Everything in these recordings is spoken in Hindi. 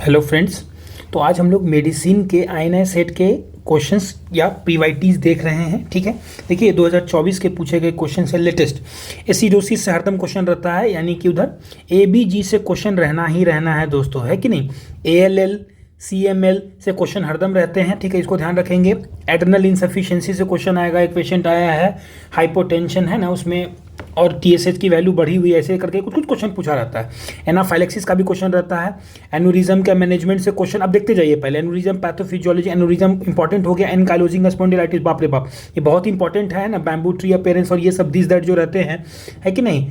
Hello friends. तो आज हम लोग मेडिसिन के आईएनआई सेट के क्वेश्चंस या पीवाईटीज देख रहे हैं। ठीक है, देखिए 2024 के पूछे गए क्वेश्चन है लेटेस्ट। एसिडोसिस से हरदम क्वेश्चन रहता है, यानी कि उधर एबीजी से क्वेश्चन रहना ही रहना है दोस्तों, है कि नहीं। एएलएल सीएमएल से क्वेश्चन हरदम रहते हैं। ठीक है, इसको ध्यान रखेंगे। एड्रेनल इनसफिशिएंसी से क्वेश्चन आएगा। एक पेशेंट आया है, हाइपोटेंशन है ना उसमें, और टीएसएच की वैल्यू बढ़ी हुई है, ऐसे करके कुछ कुछ क्वेश्चन पूछा रहता है। एनाफाइलेक्सिस का भी क्वेश्चन रहता है। एनुरिज्म के मैनेजमेंट से क्वेश्चन अब देखते जाइए। पहले एनुरिज्म पैथोफिजियोलॉजी, एनुरिज्म इंपॉर्टेंट हो गया। एनकाइलोजिंग स्पॉन्डिलाइटिस, बाप रे बाप, ये बहुत इंपॉर्टेंट है ना। बैम्बू ट्री अपीयरेंस और ये सब दिस दैट जो रहते हैं, है कि नहीं।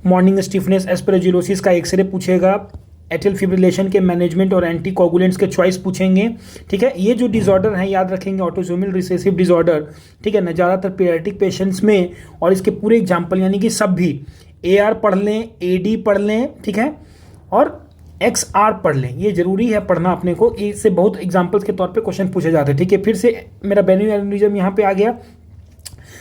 मॉर्निंग स्टिफनेस, एस्परेजुलोसिस का एक्सरे पूछेगा। एट्रियल फिब्रिलेशन के मैनेजमेंट और एंटीकोगुलेंट्स के चॉइस पूछेंगे। ठीक है, ये जो डिसऑर्डर है याद रखेंगे, ऑटोसोमल रिसेसिव डिसऑर्डर। ठीक है ना, ज़्यादातर पीडियाट्रिक पेशेंट्स में, और इसके पूरे एग्जाम्पल यानी कि सब भी एआर पढ़ लें, एडी पढ़ लें, ठीक है, और एक्सआर पढ़ लें। ये जरूरी है पढ़ना अपने को, इससे बहुत एग्जाम्पल्स के तौर पे क्वेश्चन पूछे जाते हैं। ठीक है, फिर से मेरा बेनिन एन्युरिज्म यहाँ पे आ गया।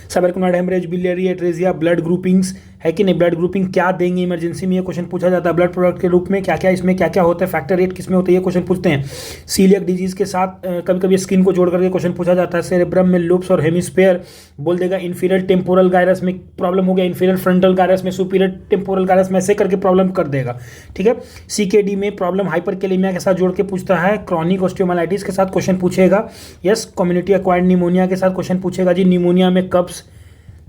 Subarachnoid haemorrhage, biliary atresia, blood groupings, है कि नहीं। ब्लड ग्रुपिंग क्या देंगे इमरजेंसी में, ये क्वेश्चन पूछा जाता है। ब्लड प्रोडक्ट के रूप में क्या क्या, इसमें क्या क्या होता है, फैक्टर 8 किसमें होता है, ये क्वेश्चन पूछते हैं। सीलियक डिजीज के साथ कभी कभी स्किन को जोड़ करके क्वेश्चन पूछा जाता है। सेरेब्रम में लूप्स और हेमिस्फेयर बोल देगा। इंफीरियर टेम्पोरल गायरस में प्रॉब्लम हो गया, इंफीरियर फ्रंटल गायरस में, सुपीरियर टेम्पोरल गायरस में, ऐसे करके प्रॉब्लम कर देगा। ठीक है, सीकेडी में प्रॉब्लम हाइपरकेलेमिया के साथ जोड़ के पूछता है। क्रॉनिक ऑस्टियोमाइलिटिस के साथ क्वेश्चन पूछेगा। यस, कम्युनिटी एक्वायर्ड निमोनिया के साथ क्वेश्चन पूछेगा जी। निमोनिया में कब्स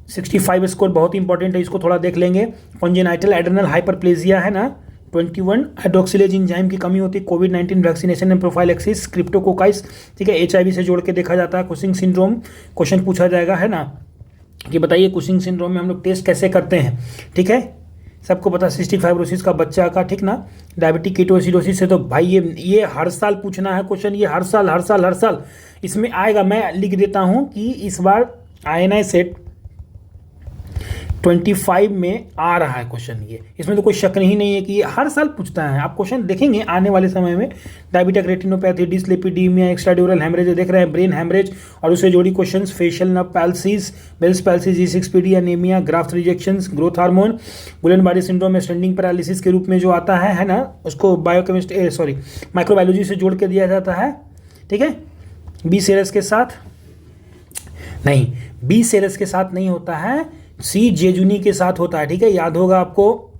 65 स्कोर बहुत इंपॉर्टेंट है, इसको थोड़ा देख लेंगे। कॉन्जेनाइटल एड्रेनल हाइपरप्लेजिया है ना, 21 हाइड्रोक्सिलेज एंजाइम की कमी होती है। कोविड-19 वैक्सीनेशन एंड प्रोफाइलैक्सिस, क्रिप्टोकोकाइस, ठीक है, एचआईवी से जोड़ के देखा जाता है। कुशिंग सिंड्रोम क्वेश्चन पूछा जाएगा, है ना, कि बताइए कुशिंग सिंड्रोम में हम लोग टेस्ट कैसे करते हैं। ठीक है, सबको पता, सिस्टिक फाइब्रोसिस का बच्चा का, ठीक ना। डायबिटिक कीटोएसिडोसिस से तो भाई ये हर साल पूछना है क्वेश्चन, ये हर साल इसमें आएगा। मैं लिख देता हूँ कि इस बार आईएनआई सेट 25 में आ रहा है क्वेश्चन, ये इसमें तो कोई शक नहीं है कि ये हर साल पूछता है। आप क्वेश्चन देखेंगे आने वाले समय में। Diabetic retinopathy, dyslipidaemia, extradural haemorrhage देख रहे हैं, ब्रेन हेमरेज और उससे जोड़ी questions. Facial nerve palsies, Bell's palsies, E6PD anaemia, graft rejections, growth hormone, Guillain Barre syndrome में स्टैंडिंग पैरालिसिस के रूप में जो आता है ना, उसको माइक्रोबायोलॉजी से जोड़ के दिया जाता है। ठीक है, बी सेरस के साथ नहीं, बी सेरस के साथ नहीं होता है, सी जेजुनी के साथ होता है। ठीक है, याद होगा आपको,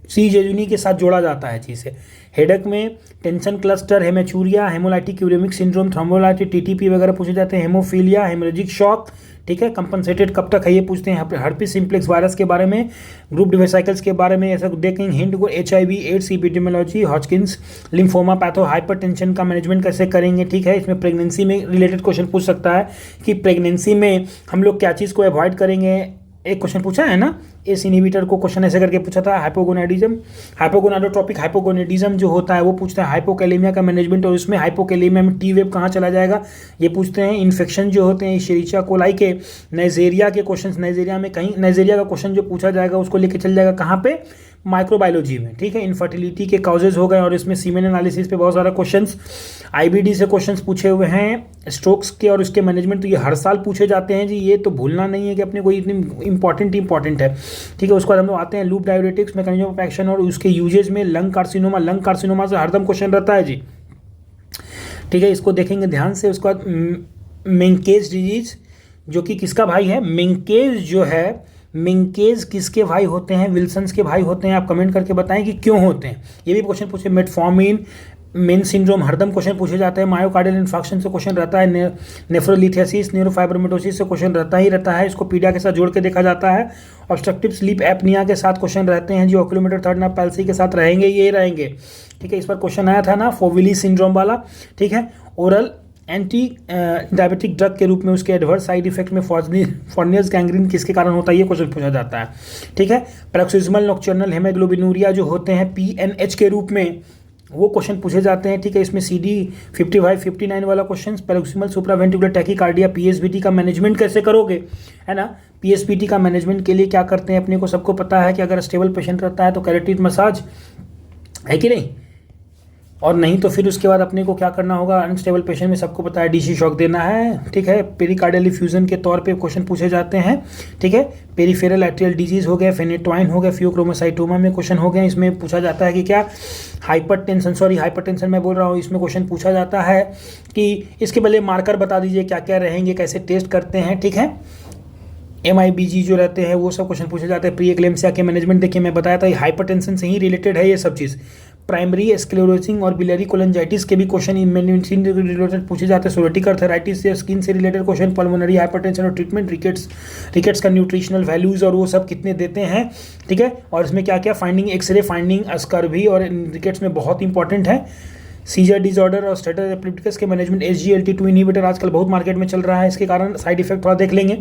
सी जेजुनी के साथ जोड़ा जाता है चीज़ से। हेडेक में tension cluster, haematuria, haemolytic uraemic syndrome, thrombolysis, TTP वगैरह पूछे जाते हैं। हेमोफीलिया, हेमोरेजिक शॉक, ठीक है, कंपनसेटेड कब तक है ये पूछते हैं। हर्पिस सिम्प्लेक्स वायरस के बारे में, ग्रुप डिवेसाइकल्स के बारे में ऐसा देखेंगे। हिंट को HIV, AIDS, epidemiology, Hodgkin's lymphoma, patho, hypertension का मैनेजमेंट कैसे करेंगे। ठीक है, इसमें प्रेगनेंसी में रिलेटेड क्वेश्चन पूछ सकता है कि प्रेगनेंसी में हम लोग क्या चीज़ को अवॉइड करेंगे। एक क्वेश्चन पूछा है ना, एस इनहिबिटर को क्वेश्चन ऐसे करके पूछा था। हाइपोगोनाडिज्म, हाइपोगोनाडोट्रोपिक हाइपोगोनेडिज्म जो होता है वो पूछते हैं। हाइपोकैलेमिया का मैनेजमेंट, और उसमें हाइपोकैलेमिया में टी वेव कहाँ चला जाएगा ये पूछते हैं। इन्फेक्शन जो होते हैं इशेरिचिया कोलाई के, नाइजेरिया के क्वेश्चन, नाइजेरिया में कहीं नाइजेरिया का क्वेश्चन जो पूछा जाएगा उसको लेके चल जाएगा कहाँ पे, माइक्रोबायोलॉजी में। ठीक है, इनफर्टिलिटी के काउजेज हो गए, और इसमें सीमेन एनालिसिस पे बहुत सारा क्वेश्चंस। IBD से क्वेश्चंस पूछे हुए हैं, स्ट्रोक्स के और उसके मैनेजमेंट, तो ये हर साल पूछे जाते हैं जी, ये तो भूलना नहीं है कि अपने को इतनी इंपॉर्टेंट है। ठीक है, उसके बाद हम लोग आते हैं loop diuretics, mechanism of action और उसके यूजेज में। लंग कार्सिनोमा से हरदम क्वेश्चन रहता है जी। ठीक है, इसको देखेंगे ध्यान से। उसके बाद मेंकेज डिजीज, जो कि किसका भाई है, मेंकेज जो है, मिंकेज किसके भाई होते हैं, विल्सन्स के भाई होते हैं। आप कमेंट करके बताएं कि क्यों होते हैं, ये भी क्वेश्चन पूछे। मेटफॉर्मिन, मेन सिंड्रोम हरदम क्वेश्चन पूछे जाते हैं। मायोकार्डियल इन्फार्क्शन से क्वेश्चन रहता है। नेफ्रोलिथेसिस, न्यूरोफाइब्रोमिटोसिस से क्वेश्चन रहता ही रहता है, इसको पीडिया के साथ जोड़ के देखा जाता है। ऑब्स्ट्रक्टिव स्लीप एपनिया के साथ क्वेश्चन रहते हैं जो ओक्यूलोमीटर थर्ड नर्व पैल्सी के साथ रहेंगे, ये रहेंगे। ठीक है, इस पर क्वेश्चन आया था ना, फोविली सिंड्रोम वाला। ठीक है, ओरल एंटी डायबिटिक ड्रग के रूप में उसके एडवर्स साइड इफेक्ट में फॉर्नियस गैंग्रीन किसके कारण होता है, ये क्वेश्चन पूछा जाता है। ठीक है, पैरोक्सिस्मल नॉक्टर्नल हेमोग्लोबिनूरिया जो होते हैं PNH के रूप में, वो क्वेश्चन पूछे जाते हैं। ठीक है, इसमें CD 55 59 वाला question. Paroxysmal supraventricular tachycardia, PSVT का मैनेजमेंट कैसे करोगे, है ना। PSVT का मैनेजमेंट के लिए क्या करते हैं, अपने को सबको पता है कि अगर स्टेबल पेशेंट रहता है तो कैरोटिड मसाज, है कि नहीं। और नहीं तो फिर उसके बाद अपने को क्या करना होगा, अनस्टेबल पेशेंट में सबको पता है डीसी शॉक देना है, ठीक है। पेरिकार्डियल फ्यूजन के तौर पे क्वेश्चन पूछे जाते हैं, ठीक है। पेरिफेरल आर्टेरियल डिजीज हो गया, फेनेटोइन हो गया, फियोक्रोमोसाइटोमा में क्वेश्चन हो गया। इसमें पूछा जाता है कि क्या हाइपरटेंशन मैं बोल रहा हूँ, इसमें क्वेश्चन पूछा जाता है कि इसके पहले मार्कर बता दीजिए क्या क्या रहेंगे, कैसे टेस्ट करते हैं, ठीक है। MIBG जो रहते हैं वो सब क्वेश्चन पूछे जाते हैं। प्री एक्लेम्सिया के मैनेजमेंट देखिए मैं बताया था, हाइपरटेंशन से ही रिलेटेड है ये सब चीज़। प्राइमरी स्क्लेरोसिंग और बिलियरी कोलेंजाइटिस के भी क्वेश्चन इन मेडिसिन से रिलेटेड पूछे जाते हैं। सोरेटिक अर्थराइटिस या स्किन से रिलेटेड क्वेश्चन, पल्मोनरी हाइपरटेंशन और ट्रीटमेंट, रिकेट्स का न्यूट्रिशनल वैल्यूज और वो सब कितने देते हैं, ठीक है। और इसमें क्या क्या फाइंडिंग, एक्सरे फाइंडिंग, स्कर्वी और रिकेट्स में बहुत इंपॉर्टेंट है। सीजर डिसऑर्डर और स्टेटस एपिलेप्टिकस के मैनेजमेंट, SGLT2 इनहिबिटर आजकल बहुत मार्केट में चल रहा है, इसके कारण साइड इफेक्ट थोड़ा देख लेंगे,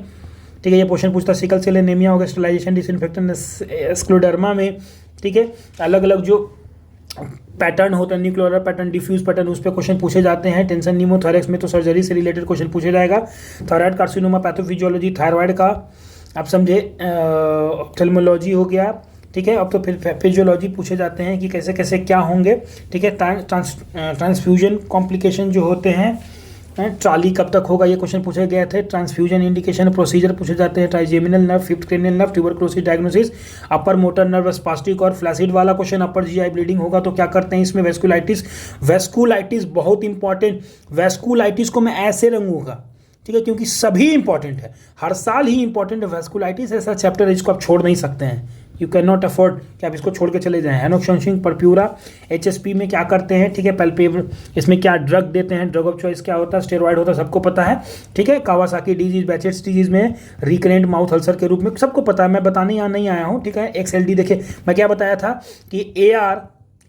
ठीक है। ये क्वेश्चन पूछता है सिकल सेल एनीमिया हो गया, स्टेलाइजेशन, डिसइंफेक्शन, स्क्लेरोडर्मा में, ठीक है। अलग अलग जो पैटर्न होता है, न्यूक्लियर पैटर्न, डिफ्यूज पैटर्न, उस पर क्वेश्चन पूछे जाते हैं। टेंशन न्यूमोथोरैक्स में तो सर्जरी से रिलेटेड क्वेश्चन पूछे जाएगा। थायराइड कार्सिनोमा पैथोफिजियोलॉजी, थायराइड का आप समझे, ऑप्थेल्मोलॉजी हो गया, ठीक है। अब तो फिर फिजियोलॉजी पूछे जाते हैं कि कैसे कैसे क्या होंगे, ठीक है। ट्रांसफ्यूजन कॉम्प्लिकेशन जो होते हैं, ट्राली कब तक होगा, ये क्वेश्चन पूछे गए थे। ट्रांसफ्यूजन इंडिकेशन, प्रोसीजर पूछे जाते हैं। Trigeminal nerve, fifth cranial nerve, tuberculosis diagnosis, upper motor nerve spastic और फ्लैसिड वाला क्वेश्चन। अपर GI ब्लीडिंग होगा तो क्या करते हैं इसमें, वेस्कुलाइटिस बहुत इंपॉर्टेंट। वेस्कुलाइटिस को मैं ऐसे रंगूंगा, ठीक है, क्योंकि सभी इंपॉर्टेंट है, हर साल ही इंपॉर्टेंट है। वेस्कुलाइटिस ऐसा चैप्टर है जिसको आप छोड़ नहीं सकते हैं, यू कैन नॉट अफोर्ड कि आप इसको छोड़ के चले जाएं। हेनोक्शंशिंग परप्यूरा, HSP में क्या करते हैं, ठीक है। पैल्पेबल, इसमें क्या ड्रग देते हैं, ड्रग ऑफ चॉइस क्या होता है, स्टेरॉइड होता है, सबको पता है, ठीक है। कावासाकी डिजीज, बैचेट्स डिजीज में रिकरेंट माउथ अल्सर के रूप में सबको पता है, मैं बताने यहाँ नहीं आया हूँ, ठीक है। XLD देखिए मैं क्या बताया था कि AR,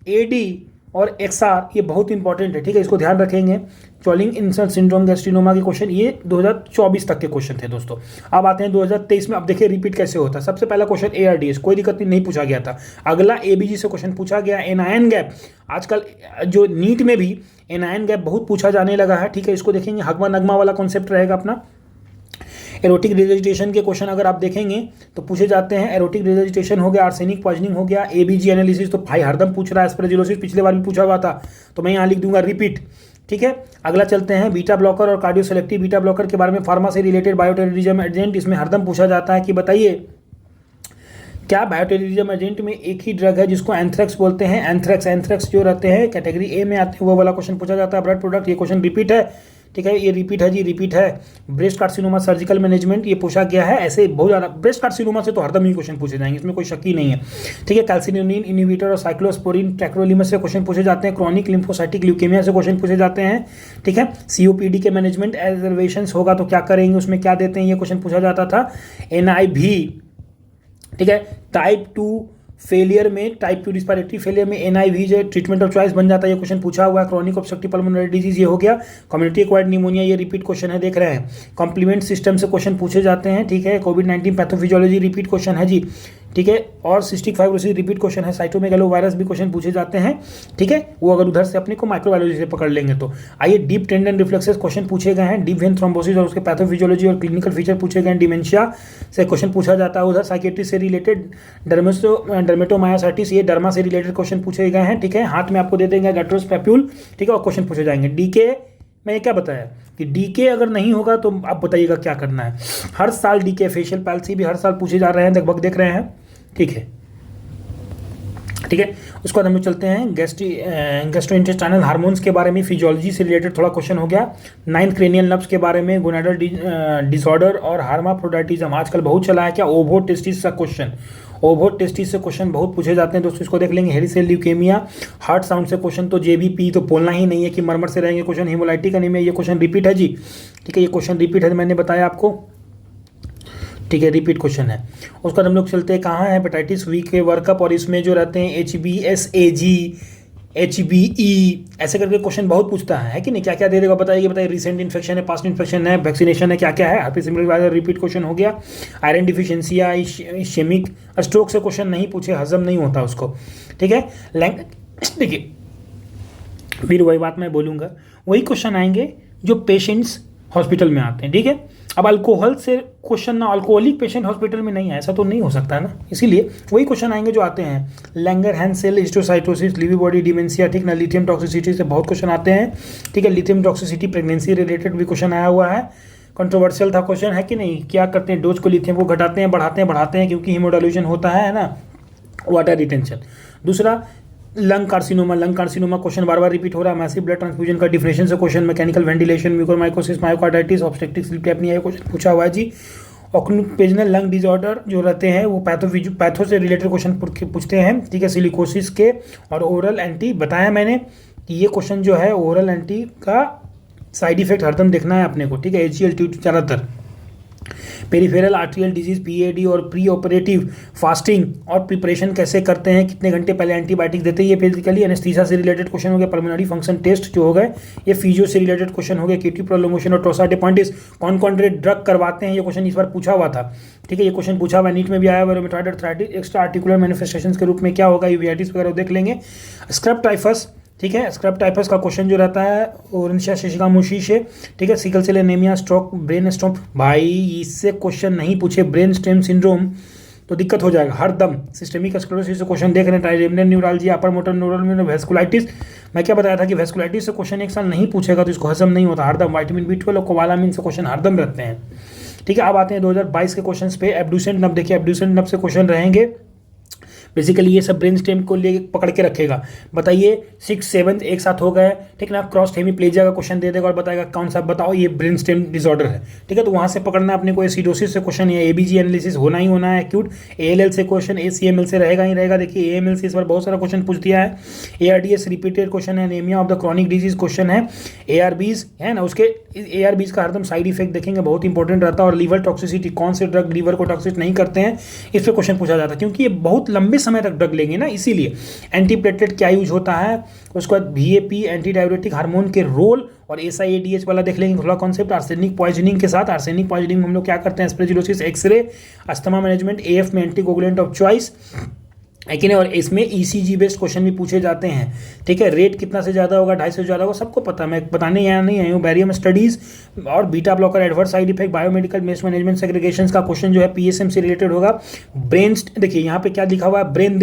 AD और XR ये बहुत इंपॉर्टेंट है, ठीक है, इसको ध्यान रखेंगे। चॉलिंग इंसर्ट सिंड्रोम, गैस्ट्रिनोमा के क्वेश्चन ये 2024 तक के क्वेश्चन थे दोस्तों। अब आते हैं 2023 में। अब देखिए रिपीट कैसे होता है। सबसे पहला क्वेश्चन ARDS, कोई दिक्कत नहीं पूछा गया था। अगला ABG से क्वेश्चन पूछा गया। एनायन गैप, आजकल जो नीट में भी एनायन गैप बहुत पूछा जाने लगा है, ठीक है, इसको देखेंगे। हगमा नगमा वाला कॉन्सेप्ट रहेगा अपना। एरोटिक रिजर्जिटेशन के क्वेश्चन अगर आप देखेंगे तो पूछे जाते हैं। एरोटिक रिजर्जिटेशन हो गया, आर्सेनिक पॉइजनिंग हो गया, ABG एनालिसिस तो भाई हरदम पूछ रहा है। एस्परजिलोसिस पिछले बार भी पूछा हुआ था, तो मैं यहाँ लिख दूंगा रिपीट, ठीक है। अगला चलते हैं बीटा ब्लॉकर और कार्डियो सेलेक्टिव बीटा ब्लॉकर के बारे में, फार्मा से रिलेटेड बायोटेररिज्म एजेंट, इसमें हरदम पूछा जाता है कि बताइए क्या बायोटेररिज्म एजेंट में एक ही ड्रग है जिसको एंथ्रेक्स बोलते हैं। एंथ्रेक्स जो रहते हैं कैटेगरी A में आते हैं, वो वाला क्वेश्चन पूछा जाता है। ब्लड प्रोडक्ट, ये क्वेश्चन रिपीट है, ठीक है, ये रिपीट है जी, रिपीट है। ब्रेस्ट कार्सिनोमा सर्जिकल मैनेजमेंट ये पूछा गया है, ऐसे बहुत ज़्यादा। ब्रेस्ट कार्सिनोमा से तो हरदम ही क्वेश्चन पूछे जाएंगे, इसमें कोई शक ही नहीं है, ठीक है। कैल्सिनिन इनहिबिटर और साइक्लोस्पोरिन टैक्रोलिमस से क्वेश्चन पूछे जाते हैं। क्रॉनिक लिम्फोसाइटिक ल्यूकेमिया से क्वेश्चन पूछे जाते हैं, ठीक है। COPD के मैनेजमेंट एजर्वेशंस होगा तो क्या करेंगे, उसमें क्या देते हैं, ये क्वेश्चन पूछा जाता था। NIV, ठीक है। टाइप 2 फेलियर में, टाइप 2 रिस्पिरेटरी फेलियर में NIV जो ट्रीटमेंट ऑफ चॉइस बन जाता है, ये क्वेश्चन पूछा हुआ है। क्रॉनिक ऑब्स्ट्रक्टिव पल्मोनरी डिजीज ये हो गया। कम्युनिटी एक्वायर्ड निमोनिया ये रिपीट क्वेश्चन है, देख रहे हैं। कॉम्प्लीमेंट सिस्टम से क्वेश्चन पूछे जाते हैं, ठीक है। कोविड-19 पैथोफिजियोलॉजी रिपीट क्वेश्चन है जी, ठीक है। और सिस्टिक फाइब्रोसिस रिपीट क्वेश्चन है। साइटोमेगालो वायरस भी क्वेश्चन पूछे जाते हैं, ठीक है। वो अगर उधर से अपने को माइक्रोबायोलॉजी से पकड़ लेंगे तो। आइए डीप टेंडन रिफ्लेक्सेस क्वेश्चन पूछे गए हैं। डीप वेन थ्रोम्बोसिस और उसके पैथोफिजियोलॉजी और क्लिनिकल फीचर पूछे गए हैं। डिमेंशिया से क्वेश्चन पूछा जाता है उधर। साइकेट्री से रिलेटेड डर्मेटोमायोसाइटिस ये डर्मा से रिलेटेड क्वेश्चन पूछे गए हैं, ठीक है। हाथ में आपको दे देंगे गैट्रोस पैप्यूल, ठीक है, और क्वेश्चन पूछे जाएंगे। DK मैंने क्या बताया कि DK अगर नहीं होगा तो आप बताइएगा क्या करना है। हर साल DK, फेशियल पैल्सी भी हर साल पूछे जा रहे हैं, लगभग देख रहे हैं, ठीक है, ठीक है। उसके बाद हम लोग चलते हैं गैस्ट्रोइंटेस्टाइनल हार्मोन्स के बारे में, फिजियोलॉजी से रिलेटेड थोड़ा क्वेश्चन हो गया। 9 क्रेनियल नर्व्स के बारे में, गोनाडल डिसऑर्डर और हार्माफ्रोडाइटिज्म आजकल बहुत चला है। क्या ओवो टेस्टिस का क्वेश्चन, ओवो टेस्टिस से क्वेश्चन बहुत पूछे जाते हैं दोस्तों, इसको देख लेंगे। हेरी सेल ल्यूकेमिया, हार्ट साउंड से क्वेश्चन तो JBP तो बोलना ही नहीं है कि मरमर से रहेंगे क्वेश्चन। हेमोलाइटिक एनीमिया ये क्वेश्चन रिपीट है जी, ठीक है, ये क्वेश्चन रिपीट है, मैंने बताया आपको, ठीक है, रिपीट क्वेश्चन है। उसके बाद हम लोग चलते हैं कहाँ है, हेपेटाइटिस वी के वर्कअप, और इसमें जो रहते हैं HBsAg, HBE ऐसे करके क्वेश्चन बहुत पूछता है कि नहीं, क्या क्या दे देगा बताइए। रिसेंट इन्फेक्शन है, पास्ट इन्फेक्शन है, वैक्सीनेशन है, क्या क्या है। हैप्पी सिम्पल रिपीट क्वेश्चन हो गया। आयरन डिफिशियंसी या इशेमिक स्ट्रोक से क्वेश्चन नहीं पूछे, हजम नहीं होता उसको, ठीक है। देखिए फिर वही बात मैं बोलूँगा, वही क्वेश्चन आएंगे जो पेशेंट्स हॉस्पिटल में आते हैं, ठीक है। अब अल्कोहल से क्वेश्चन ना, अल्कोहलिक पेशेंट हॉस्पिटल में नहीं है, ऐसा तो नहीं हो सकता ना, इसीलिए वही क्वेश्चन आएंगे जो आते हैं, Langerhans cell histiocytosis, Lewy body dementia, ठीक ना, लिथियम टॉक्सिसिटी से बहुत क्वेश्चन आते हैं, ठीक है, लिथियम टॉक्सिसिटी प्रेगनेंसी रिलेटेड भी क्वेश्चन आया हुआ है, कंट्रोवर्शियल था क्वेश्चन, है कि नहीं, क्या करते हैं, डोज को लिथियम को घटाते हैं, बढ़ाते हैं क्योंकि हीमोडाइल्यूशन होता है ना, वाटर रिटेंशन। दूसरा लंग कार्सिनोमा क्वेश्चन बार बार रिपीट हो रहा है, मैसिव ब्लड ट्रांसफ्यूजन का डिफरेंशियल से question, mechanical ventilation, mucormycosis, myocarditis, obstructive sleep apnoea, ये क्वेश्चन पूछा हुआ है जी। ऑक्यूपेशनल लंग डिसऑर्डर जो रहते हैं वो पैथो से रिलेटेड क्वेश्चन पूछते हैं, ठीक है, सिलिकोसिस के, और ओरल एंटी बताया मैंने कि ये क्वेश्चन जो है ओरल एंटी का साइड इफेक्ट हरदम देखना है अपने को, ठीक है, HCl ज़्यादातर, पेरिफेरल आर्टेरियल डिजीज PAD, और प्री ऑपरेटिव फास्टिंग और प्रिपरेशन कैसे करते हैं, कितने घंटे पहले एंटीबायोटिक देते हैं, ये बेसिकली एनेस्थीसिया से रिलेटेड क्वेश्चन हो गया। पल्मोनरी फंक्शन टेस्ट जो हो गए ये फिजियो से रिलेटेड क्वेश्चन हो गया। QT प्रोलोंगेशन और टोसाडेपोइंटिस कौन कौन ड्रग करवाते हैं, ये क्वेश्चन इस बार पूछा हुआ था, ठीक है, ये क्वेश्चन पूछा हुआ नीट में भी आया हुआ। Rheumatoid arthritis extra articular manifestation के रूप में क्या होगा, यूवेटिस वगैरह देख लेंगे। स्क्रब टाइफस, ठीक है, स्क्रब टाइफस का क्वेश्चन जो रहता है ओरेंशिया शिशिकामोशी से, ठीक है, sickle cell anaemia, stroke, brain स्ट्रोम, भाई इससे क्वेश्चन नहीं पूछे ब्रेन स्टेम सिंड्रोम तो दिक्कत हो जाएगा हरदम। सिस्टेमिक स्क्लेरोसिस से क्वेश्चन देख रहे हैं, trigeminal neuralgia, upper motor neural vasculitis, मैं क्या बताया था कि वेस्कुलाइटिस से क्वेश्चन एक साल नहीं पूछेगा तो इसको हजम नहीं होता हरदम। विटामिन B12 और कोबालामिन से क्वेश्चन हरदम रहते हैं, ठीक है। अब आते हैं 2022 के क्वेश्चन पे। एब्ड्यूसेंट नर्व, देखिए एब्ड्यूसेंट नर्व से क्वेश्चन रहेंगे, बेसिकली ये सब ब्रेन स्टेम को ले पकड़ के रखेगा। बताइए 6, 7 एक साथ हो गए, ठीक ना, क्रॉस हेमीप्लेजिया का क्वेश्चन दे देगा और बताएगा कौन सा, बताओ ये ब्रेन स्टेम डिसऑर्डर है, ठीक है, तो वहां से पकड़ना अपने को। एसिडोसिस से क्वेश्चन है, ABG एनालिसिस होना ही होना है, एक्यूट। ALL से क्वेश्चन, ACML से रहेगा ही रहेगा, देखिए AML से इस बार बहुत सारा क्वेश्चन पूछ दिया है। ARDS रिपीटेड क्वेश्चन है, anaemia of the chronic disease question है। ARBs है ना, उसके ARBs का हरदम साइड इफेक्ट देखेंगे, बहुत इंपॉर्टेंट रहता है। और लीवर टॉक्सिसिटी, कौन से ड्रग लीवर को टॉक्सिक नहीं करते हैं, इस पर क्वेश्चन पूछा जाता है क्योंकि ये बहुत लंबे समय तक ड्रग लेंगे ना, इसीलिए। एंटीप्लेटलेट क्या यूज होता है, उसके बाद VAP एंटी डाययूरेटिक हार्मोन के रोल, और SIADH वाला देख लेंगे थोड़ा कॉन्सेप्ट। आर्सेनिक पॉइजनिंग के साथ, आर्सेनिक पॉइजनिंग में हम लोग क्या करते हैं, एस्पेजिलोसिस, एक्सरे, अस्थमा मैनेजमेंट, AF में एंटीकोगुलेंट ऑफ चॉइस है कि नहीं, और इसमें ECG बेस्ड क्वेश्चन भी पूछे जाते हैं, ठीक है। रेट कितना से ज़्यादा होगा, 250 से ज़्यादा होगा, सबको पता है, मैं बताने यहाँ नहीं आई हूँ। बैरियम स्टडीज़ और beta blocker adverse side effect, biomedical waste management segregation का क्वेश्चन जो है PSM से रिलेटेड होगा। ब्रेन, देखिए यहाँ पे क्या लिखा हुआ है, ब्रेन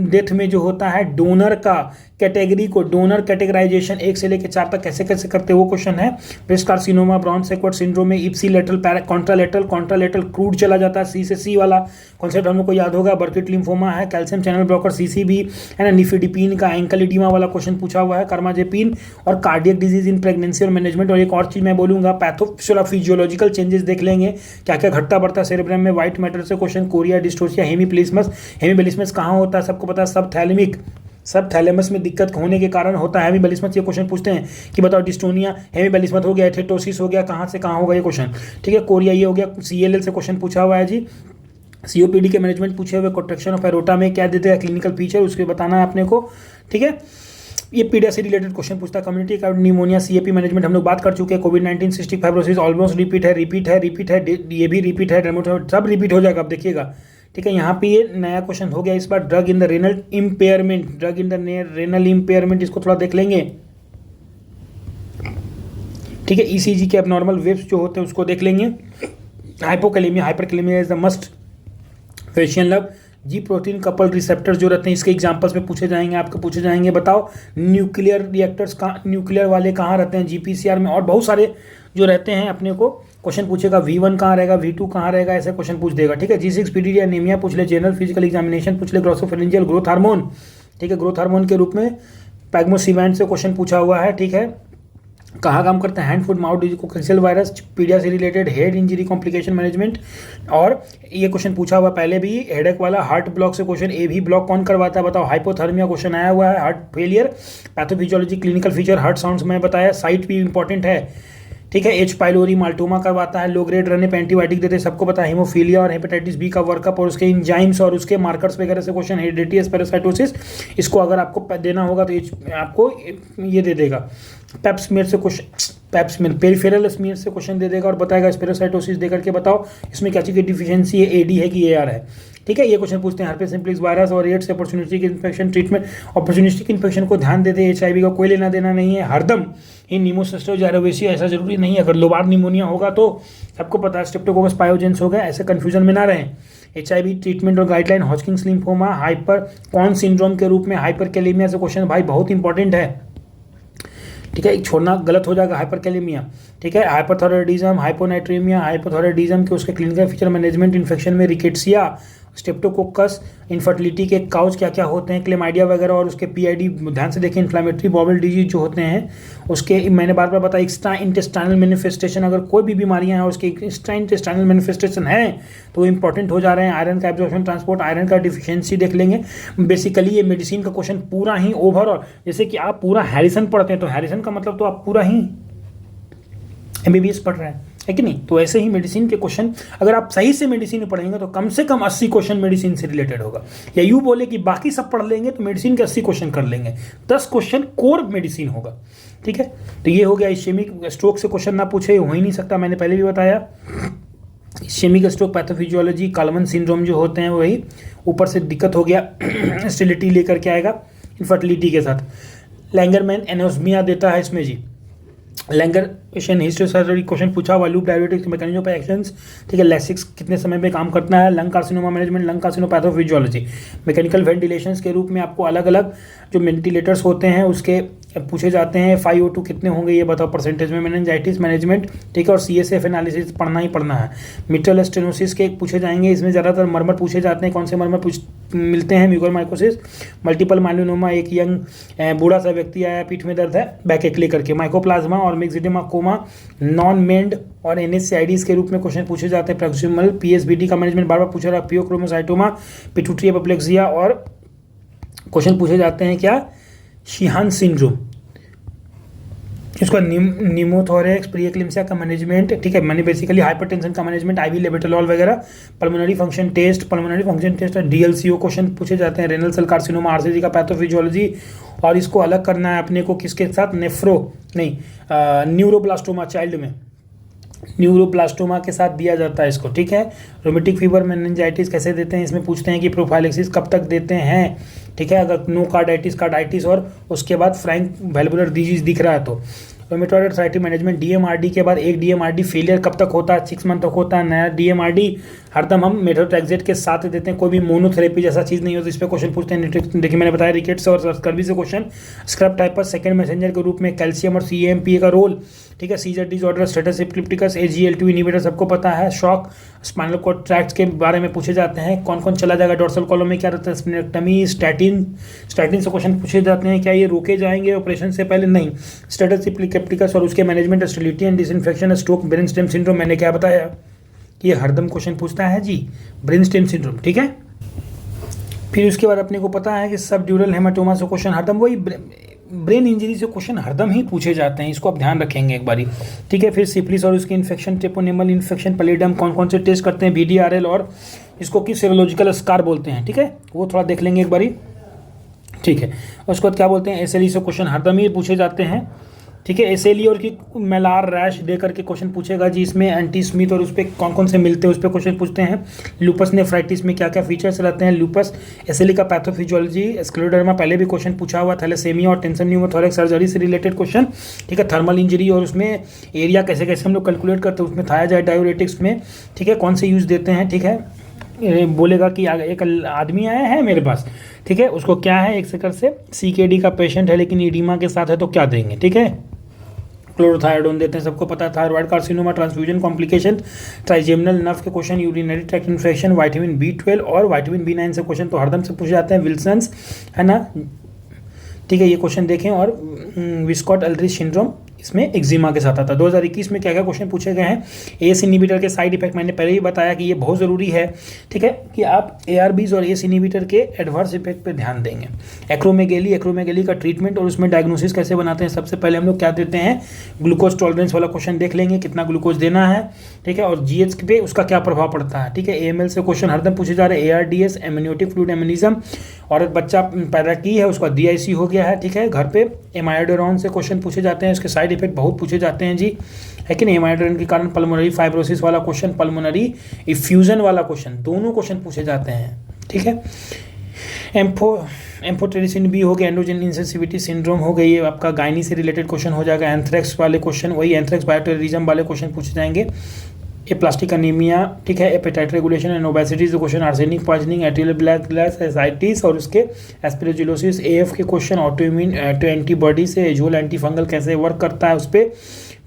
डेथ में जो होता है डोनर का कैटेगरी को, डोनर कैटेगराइजेशन 1 से लेकर 4 तक कैसे कैसे करते हैं वो क्वेश्चन है। ब्रेस्ट कार्सिनोमा, ब्राउन सेक्वर्ट सिंड्रोम में इप्सीलेटरल कॉन्ट्रालेटरल क्रूड चला जाता है, C से C वाला कॉन्सेप्ट हम लोग को याद होगा। बर्किट लिम्फोमा है, कैल्शियम चैनल ब्लॉकर CCB है ना, निफिडिपिन का एंकल एडिमा वाला क्वेश्चन पूछा हुआ है, कार्माजेपिन, और कार्डियक डिजीज इन प्रेगनेंसी और मैनेजमेंट। और एक और चीज मैं बोलूंगा, पैथोफिजियोलॉजिकल चेंजेस देख लेंगे, क्या क्या घटता बढ़ता है सेरेब्रम में। व्हाइट मैटर से क्वेश्चन, कोरिया डिस्टोसिया, हेमीबेलिस्मस कहाँ होता है, सबको पता है, सब थैलेमस में दिक्कत होने के कारण होता है हेमीबेलिस्मस। ये क्वेश्चन पूछते हैं कि बताओ डिस्टोनिया, हेमीबेलिस्मस हो गया, एथेटोसिस हो गया, कहाँ से कहाँ होगा ये क्वेश्चन, ठीक है। कोरिया ये हो गया। CLL से क्वेश्चन पूछा हुआ है जी। COPD के मैनेजमेंट पूछे हुए, कॉन्ट्रैक्शन ऑफ एरोटा में क्या देते हैं, क्लिनिकल फीचर उसके बताना है अपने को, ठीक है। ये पीडिया से रिलेटेड क्वेश्चन पूछता है। कम्युनिटी का निमोनिया, CAP मैनेजमेंट हम लोग बात कर चुके हैं। कोविड-19, सिस्टिक फाइब्रोसिस ऑलमोस्ट रिपीट है, ये भी रिपीट है, सब रिपीट हो जाएगा, आप देखिएगा, ठीक है। यहाँ पे ये नया क्वेश्चन हो गया इस बार, drug in the renal impairment, इसको थोड़ा देख लेंगे, ठीक है। ECG के एबनॉर्मल वेव्स जो होते हैं उसको देख लेंगे। Hypokalemia, hyperkalaemia is the must. Facial nerve, ji protein couple receptors जो रहते हैं, इसके एग्जांपल्स में पूछे जाएंगे, आपको पूछे जाएंगे। बताओ न्यूक्लियर रिएक्टर्स कहाँ, न्यूक्लियर वाले कहाँ रहते हैं, GPCR में, और बहुत सारे जो रहते हैं अपने को क्वेश्चन पूछेगा। V1 कहाँ रहेगा, V2 कहाँ रहेगा, ऐसे क्वेश्चन पूछ देगा, ठीक है। G6PD एनीमिया पूछ ले, जनरल फिजिकल एग्जामिनेशन पूछ ले, ग्लोसोफेरिंजियल ग्रोथ हार्मोन, ठीक है, ग्रोथ हार्मोन के रूप में पैग्मोसिवेंट से क्वेश्चन पूछा हुआ है, ठीक है। कहाँ काम करते हैं, hand foot mouth disease, coxsackie virus, paedia से related, head injury complication management. और ये क्वेश्चन पूछा हुआ पहले भी, हेडेक वाला, हार्ट ब्लॉक से क्वेश्चन, AV ब्लॉक कौन करवाता है बताओ, हाइपोथर्मिया क्वेश्चन आया हुआ है, heart failure, pathophysiology, clinical feature, heart sounds में बताया, साइट भी इंपॉर्टेंट है, ठीक है। H पाइलोरी माल्टोमा करवाता है, लो ग्रेड रने पे एंटीबायोटिक देते हैं, सबको पता है। हीमोफीलिया और हेपेटाइटिस B का वर्कअप और उसके इंजाइम्स और उसके मार्कर्स वगैरह से क्वेश्चन। हेरिडिटी पैरासाइटोसिस, इसको अगर आपको देना होगा तो आपको ये दे देगा, पेप स्मीयर से क्वेश्चन, पेप स्मीयर पेरिफेरल स्मीयर से क्वेश्चन दे देगा और बताएगा स्पेरोसाइटोसिस दे करके बताओ इसमें क्या चीज़ की डिफिशियंसी है, एडी है कि एआर है। ठीक है, ये क्वेश्चन पूछते हैं हर्पेस सिम्प्लेक्स वायरस और AIDS opportunistic infection treatment. Opportunistic infection को ध्यान देते, एचआईवी का कोई लेना देना नहीं है, हरदम इन निमोसिस्टो जायरोवेसिया ऐसा जरूरी नहीं है, अगर लोबार निमोनिया होगा तो सबको पता है स्ट्रेप्टोकोकस पायोजेंस होगा, ऐसे कंफ्यूजन में ना रहें। एचआईवी ट्रीटमेंट और guideline, Hodgkin's lymphoma, hyper Conn syndrome के रूप में हाइपरकैलेमिया से क्वेश्चन भाई बहुत इंपॉर्टेंट है। ठीक है, छोड़ना गलत हो जाएगा, हाइपरकैलेमिया। ठीक है, हाइपरथायरॉयडिज्म, हाइपोनाइट्रीमिया, हाइपोथायरॉयडिज्म के उसके क्लिनिकल फीचर, मैनेजमेंट, इन्फेक्शन में रिकेट्सिया, स्ट्रेप्टोकोकस, इनफर्टिलिटी के काउज क्या क्या होते हैं, क्लेमाइडिया वगैरह, और उसके पीआईडी ध्यान से देखें, इन्फ्लामेटरी बॉवल डिजीज जो होते हैं उसके मैंने बार बार बताया, एक्स्ट्रा इंटेस्टाइनल मैनिफेस्टेशन, अगर कोई भी बीमारियां हैं उसके एक्स्ट्रा इंटेस्टाइनल मैनिफेस्टेशन है तो वो इंपॉर्टेंट हो जा रहे हैं। आयरन का एब्जॉर्प्शन, ट्रांसपोर्ट, आयरन का डिफिशियंसी देख लेंगे। बेसिकली ये मेडिसिन का क्वेश्चन पूरा ही ओवरऑल, जैसे कि आप पूरा हैरिसन पढ़ते हैं तो हैरिसन का मतलब तो आप पूरा ही एमबीबीएस पढ़ रहे हैं, है कि नहीं। तो ऐसे ही मेडिसिन के क्वेश्चन अगर आप सही से मेडिसिन पढ़ेंगे तो कम से कम 80 क्वेश्चन मेडिसिन से रिलेटेड होगा, या यूँ बोले कि बाकी सब पढ़ लेंगे तो मेडिसिन के 80 क्वेश्चन कर लेंगे, 10 क्वेश्चन कोर मेडिसिन होगा। ठीक है, तो ये हो गया। इश्केमिक स्ट्रोक से क्वेश्चन ना पूछे हो ही नहीं सकता, मैंने पहले भी बताया। इश्केमिक स्ट्रोक पैथोफिजियोलॉजी, कालमन सिंड्रोम जो होते हैं वही, ऊपर से दिक्कत हो गया स्टेरिलिटी लेकर के आएगा इनफर्टिलिटी के साथ। लैंगरमैन एनोस्मिया देता है इसमें जी, Langer patient history surgery question पूछा हुआ, loop diuretics mechanism of actions. ठीक है, लैसिक्स कितने समय में काम करता है, lung carcinoma management, lung carcino pathophysiology, mechanical ventilations के रूप में आपको अलग अलग जो वेंटिलेटर्स होते हैं उसके पूछे जाते हैं। 5O2 कितने होंगे ये बताओ परसेंटेज में, मेनिंजाइटिस मैनेजमेंट। ठीक है, और CSF एनालिसिस पढ़ना ही पढ़ना है। मिट्रल स्टेनोसिस के पूछे जाएंगे, इसमें ज़्यादातर मरमर पूछे जाते हैं। कौन से मरमर मिलते हैं, म्यूकोरमाइकोसिस, मल्टीपल माइलोनोमा, एक यंग बूढ़ा सा व्यक्ति आया, पीठ में दर्द है, बैक एक लेकर के, माइकोप्लाज्मा और मिक्सिडिमा कोमा, नॉन मेंड और NSAIDs के रूप में क्वेश्चन पूछे जाते हैं। प्रॉक्सिमल PSBD का मैनेजमेंट बार बार पूछा रहा, पियोक्रोमोसाइटोमा, पिट्यूटरी एपोप्लेक्सिया, और क्वेश्चन पूछे जाते हैं क्या, शिहान सिंड्रोम, इसका निमोथोरेक्स, प्रीएक्लिम्सिया का मैनेजमेंट। ठीक है, मैंने बेसिकली हाइपरटेंशन का मैनेजमेंट, IV लेबेटोलॉल वगैरह, पल्मोनरी फंक्शन टेस्ट और DLCO क्वेश्चन पूछे जाते हैं। रेनल सेल कार्सिनोमा, RCC का पैथोफिजियोलॉजी, और इसको अलग करना है अपने को किसके साथ, न्यूरोब्लास्टोमा, चाइल्ड में न्यूरोब्लास्टोमा के साथ दिया जाता है इसको। ठीक है, रोमेटिक फीवर, मेनिंजाइटिस कैसे देते हैं, इसमें पूछते हैं कि प्रोफाइलेक्सिस कब तक देते हैं। ठीक है, अगर नो कार्डाइटिस और उसके बाद फ्रैंक वैल्वुलर डिजीज दिख रहा है तो। रोमेटॉइड आर्थराइटिस मैनेजमेंट, DMRD के बाद एक DMRD फेलियर कब तक होता है, 6 मंथ तक होता है। नया DMRD हरदम हम मेथोट्रेक्सेट के साथ देते हैं, कोई भी मोनोथेरेपी जैसा चीज़ नहीं होती, इस पर क्वेश्चन पूछते हैं। देखिए मैंने बताया रिकेट्स और स्कर्वी से question. Scrub types second messenger के रूप में, कैल्शियम और CAMPA का रोल। ठीक है, scissor disorder, status epilepticus, AGL2 inhibitor सबको पता है। शॉक, स्पाइनल कॉर्ड ट्रैक्ट्स के बारे में पूछे जाते हैं, कौन कौन चला जाएगा, डोर्सल कॉलम में क्या रहता है, स्प्लेनेक्टमी, स्टैटिन से क्वेश्चन पूछे जाते हैं, क्या ये रोके जाएंगे ऑपरेशन से पहले, नहीं। स्टेटस एपिलेप्टिकस और उसके management, sterility and disinfection, stroke, brain stem syndrome, मैंने क्या बताया कि ये हरदम क्वेश्चन पूछता है जी, ब्रेन स्टेम सिंड्रोम। ठीक है, फिर उसके बाद अपने को पता है कि सब ड्यूरल हेमाटोमा से क्वेश्चन हरदम, वही ब्रेन इंजरी से क्वेश्चन हरदम ही पूछे जाते हैं, इसको आप ध्यान रखेंगे एक बारी। ठीक है, फिर सिफिलिस और उसकी इन्फेक्शन, ट्रेपोनेमल इन्फेक्शन, पैलिडम, कौन कौन से टेस्ट करते हैं, VDRL और इसको किस सेरोलॉजिकल स्कार बोलते हैं। ठीक है, वो थोड़ा देख लेंगे एक बारी। ठीक है, उसके बाद क्या बोलते हैं, SLE से क्वेश्चन हरदम ही पूछे जाते हैं। ठीक है, SLE और की मेलार रैश दे करके क्वेश्चन पूछेगा जी, इसमें एंटी स्मिथ और उस पर कौन कौन से मिलते हैं उस पर क्वेश्चन पूछते हैं। लूपस नेफ्राइटिस में क्या क्या फीचर्स रहते हैं, लूपस, SLE का पैथोफिजियोलॉजी, स्क्लेरोडर्मा पहले भी क्वेश्चन पूछा हुआ, थैलेसेमिया और टेंशन न्यूमोथोरेक्स सर्जरी से रिलेटेड क्वेश्चन। ठीक है, थर्मल इंजरी और उसमें एरिया कैसे कैसे हम लोग कैलकुलेट करते हैं, उसमें थायाजाइड डायूरेटिक्स में। ठीक है, कौन से यूज़ देते हैं। ठीक है, बोलेगा कि एक आदमी आया है मेरे पास, ठीक है, उसको क्या है, एक सेकंड से CKD का पेशेंट है लेकिन एडिमा के साथ है तो क्या देंगे। ठीक है, क्लोरोथायरोन देते हैं, सबको पता है। Thyroid carcinoma, transfusion complication, trigeminal nerve के question, urinary tract infection, vitamin B12 और विटामिन B9 से क्वेश्चन तो हरदम से पूछे जाते हैं। विल्सन्स है ना, ठीक है, ये क्वेश्चन देखें। और विस्कॉट अल्ड्रिच सिंड्रोम, इसमें एक्जिमा के साथ आता है। 2021 में क्या क्या क्वेश्चन पूछे गए हैं, एस इनहिबिटर के साइड इफेक्ट, मैंने पहले ही बताया कि ये बहुत ज़रूरी है, ठीक है, कि आप ARBs और एस इनहिबिटर के एडवर्स इफेक्ट पे ध्यान देंगे। एक्रोमेगेली का ट्रीटमेंट और उसमें डायग्नोसिस कैसे बनाते हैं, सबसे पहले हम लोग क्या देते हैं, ग्लूकोज टॉलरेंस वाला क्वेश्चन देख लेंगे, कितना ग्लूकोज देना है, ठीक है, और GH पे उसका क्या प्रभाव पड़ता है, ठीक है। AML से क्वेश्चन हरदम पूछे जा रहे हैं, ARDS एमनियोटिक फ्लूइड एमनिज्म, और बच्चा पैदा की है उसका DIC हो गया है, ठीक है। घर पे एमाइडोरॉन से क्वेश्चन पूछे जाते हैं, इसके साइड इफेक्ट बहुत पूछे जाते हैं जी, है कि नहीं। एमाइडोरॉन के कारण पल्मोनरी फाइब्रोसिस वाला क्वेश्चन, पल्मोनरी इफ्यूजन वाला क्वेश्चन, दोनों क्वेश्चन पूछे जाते हैं, ठीक है। एम्फोटेरिसिन बी हो गया, एंड्रोजन इंसेंसिटिविटी सिंड्रोम हो गई, ये आपका गायनी से रिलेटेड क्वेश्चन हो जाएगा। एंथ्रेक्स वाले क्वेश्चन, वही एंथ्रेक्स बायोटेररिज्म वाले क्वेश्चन पूछे जाएंगे। प्लास्टिक अनीमिया, ठीक है, एपेटाइट रेगुलेशन एंड ओबेसिटी से question, arsenic poisoning, atrial black ascites और उसके एस्पिरोजिलोसिस, AF के क्वेश्चन, ऑटोइम्यून एंटीबॉडी से एजुअल एंटीफंगल कैसे वर्क करता है उस पर,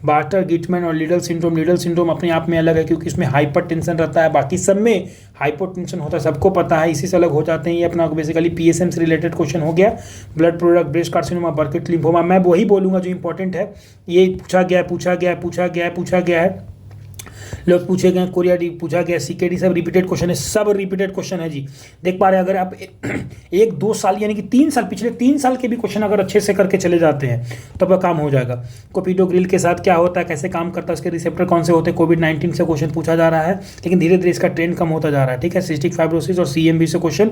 बार्टर गिटमैन और लीडल सिंड्रोम अपने आप में अलग है क्योंकि इसमें हाइपर टेंशन रहता है, बाकी सब में हाइपर टेंशन होता है, सबको पता है, इसी से अलग हो जाते हैं। ये अपना बेसिकली PSM से रिलेटेड क्वेश्चन हो गया। Blood product, breast carcinoma, बर्किट lymphoma, मैं वही बोलूँगा जो इंपॉर्टेंट है, ये पूछा गया है। लोग पूछे गए, कोरिया डी पूछा गया, CKD, सब रिपीटेड क्वेश्चन है, सब रिपीटेड क्वेश्चन है जी। देख पा रहे हैं, अगर आप 1-2 साल यानी कि 3 साल, पिछले 3 साल के भी क्वेश्चन अगर अच्छे से करके चले जाते हैं तो आपका काम हो जाएगा। कोपिडोग्रिल के साथ क्या होता है, कैसे काम करता है, उसके रिसेप्टर कौन से होते हैं, कोविड-19 से क्वेश्चन पूछा जा रहा है, लेकिन धीरे धीरे इसका ट्रेंड कम होता जा रहा है, ठीक है। सिस्टिक फाइब्रोसिस और CMV से question,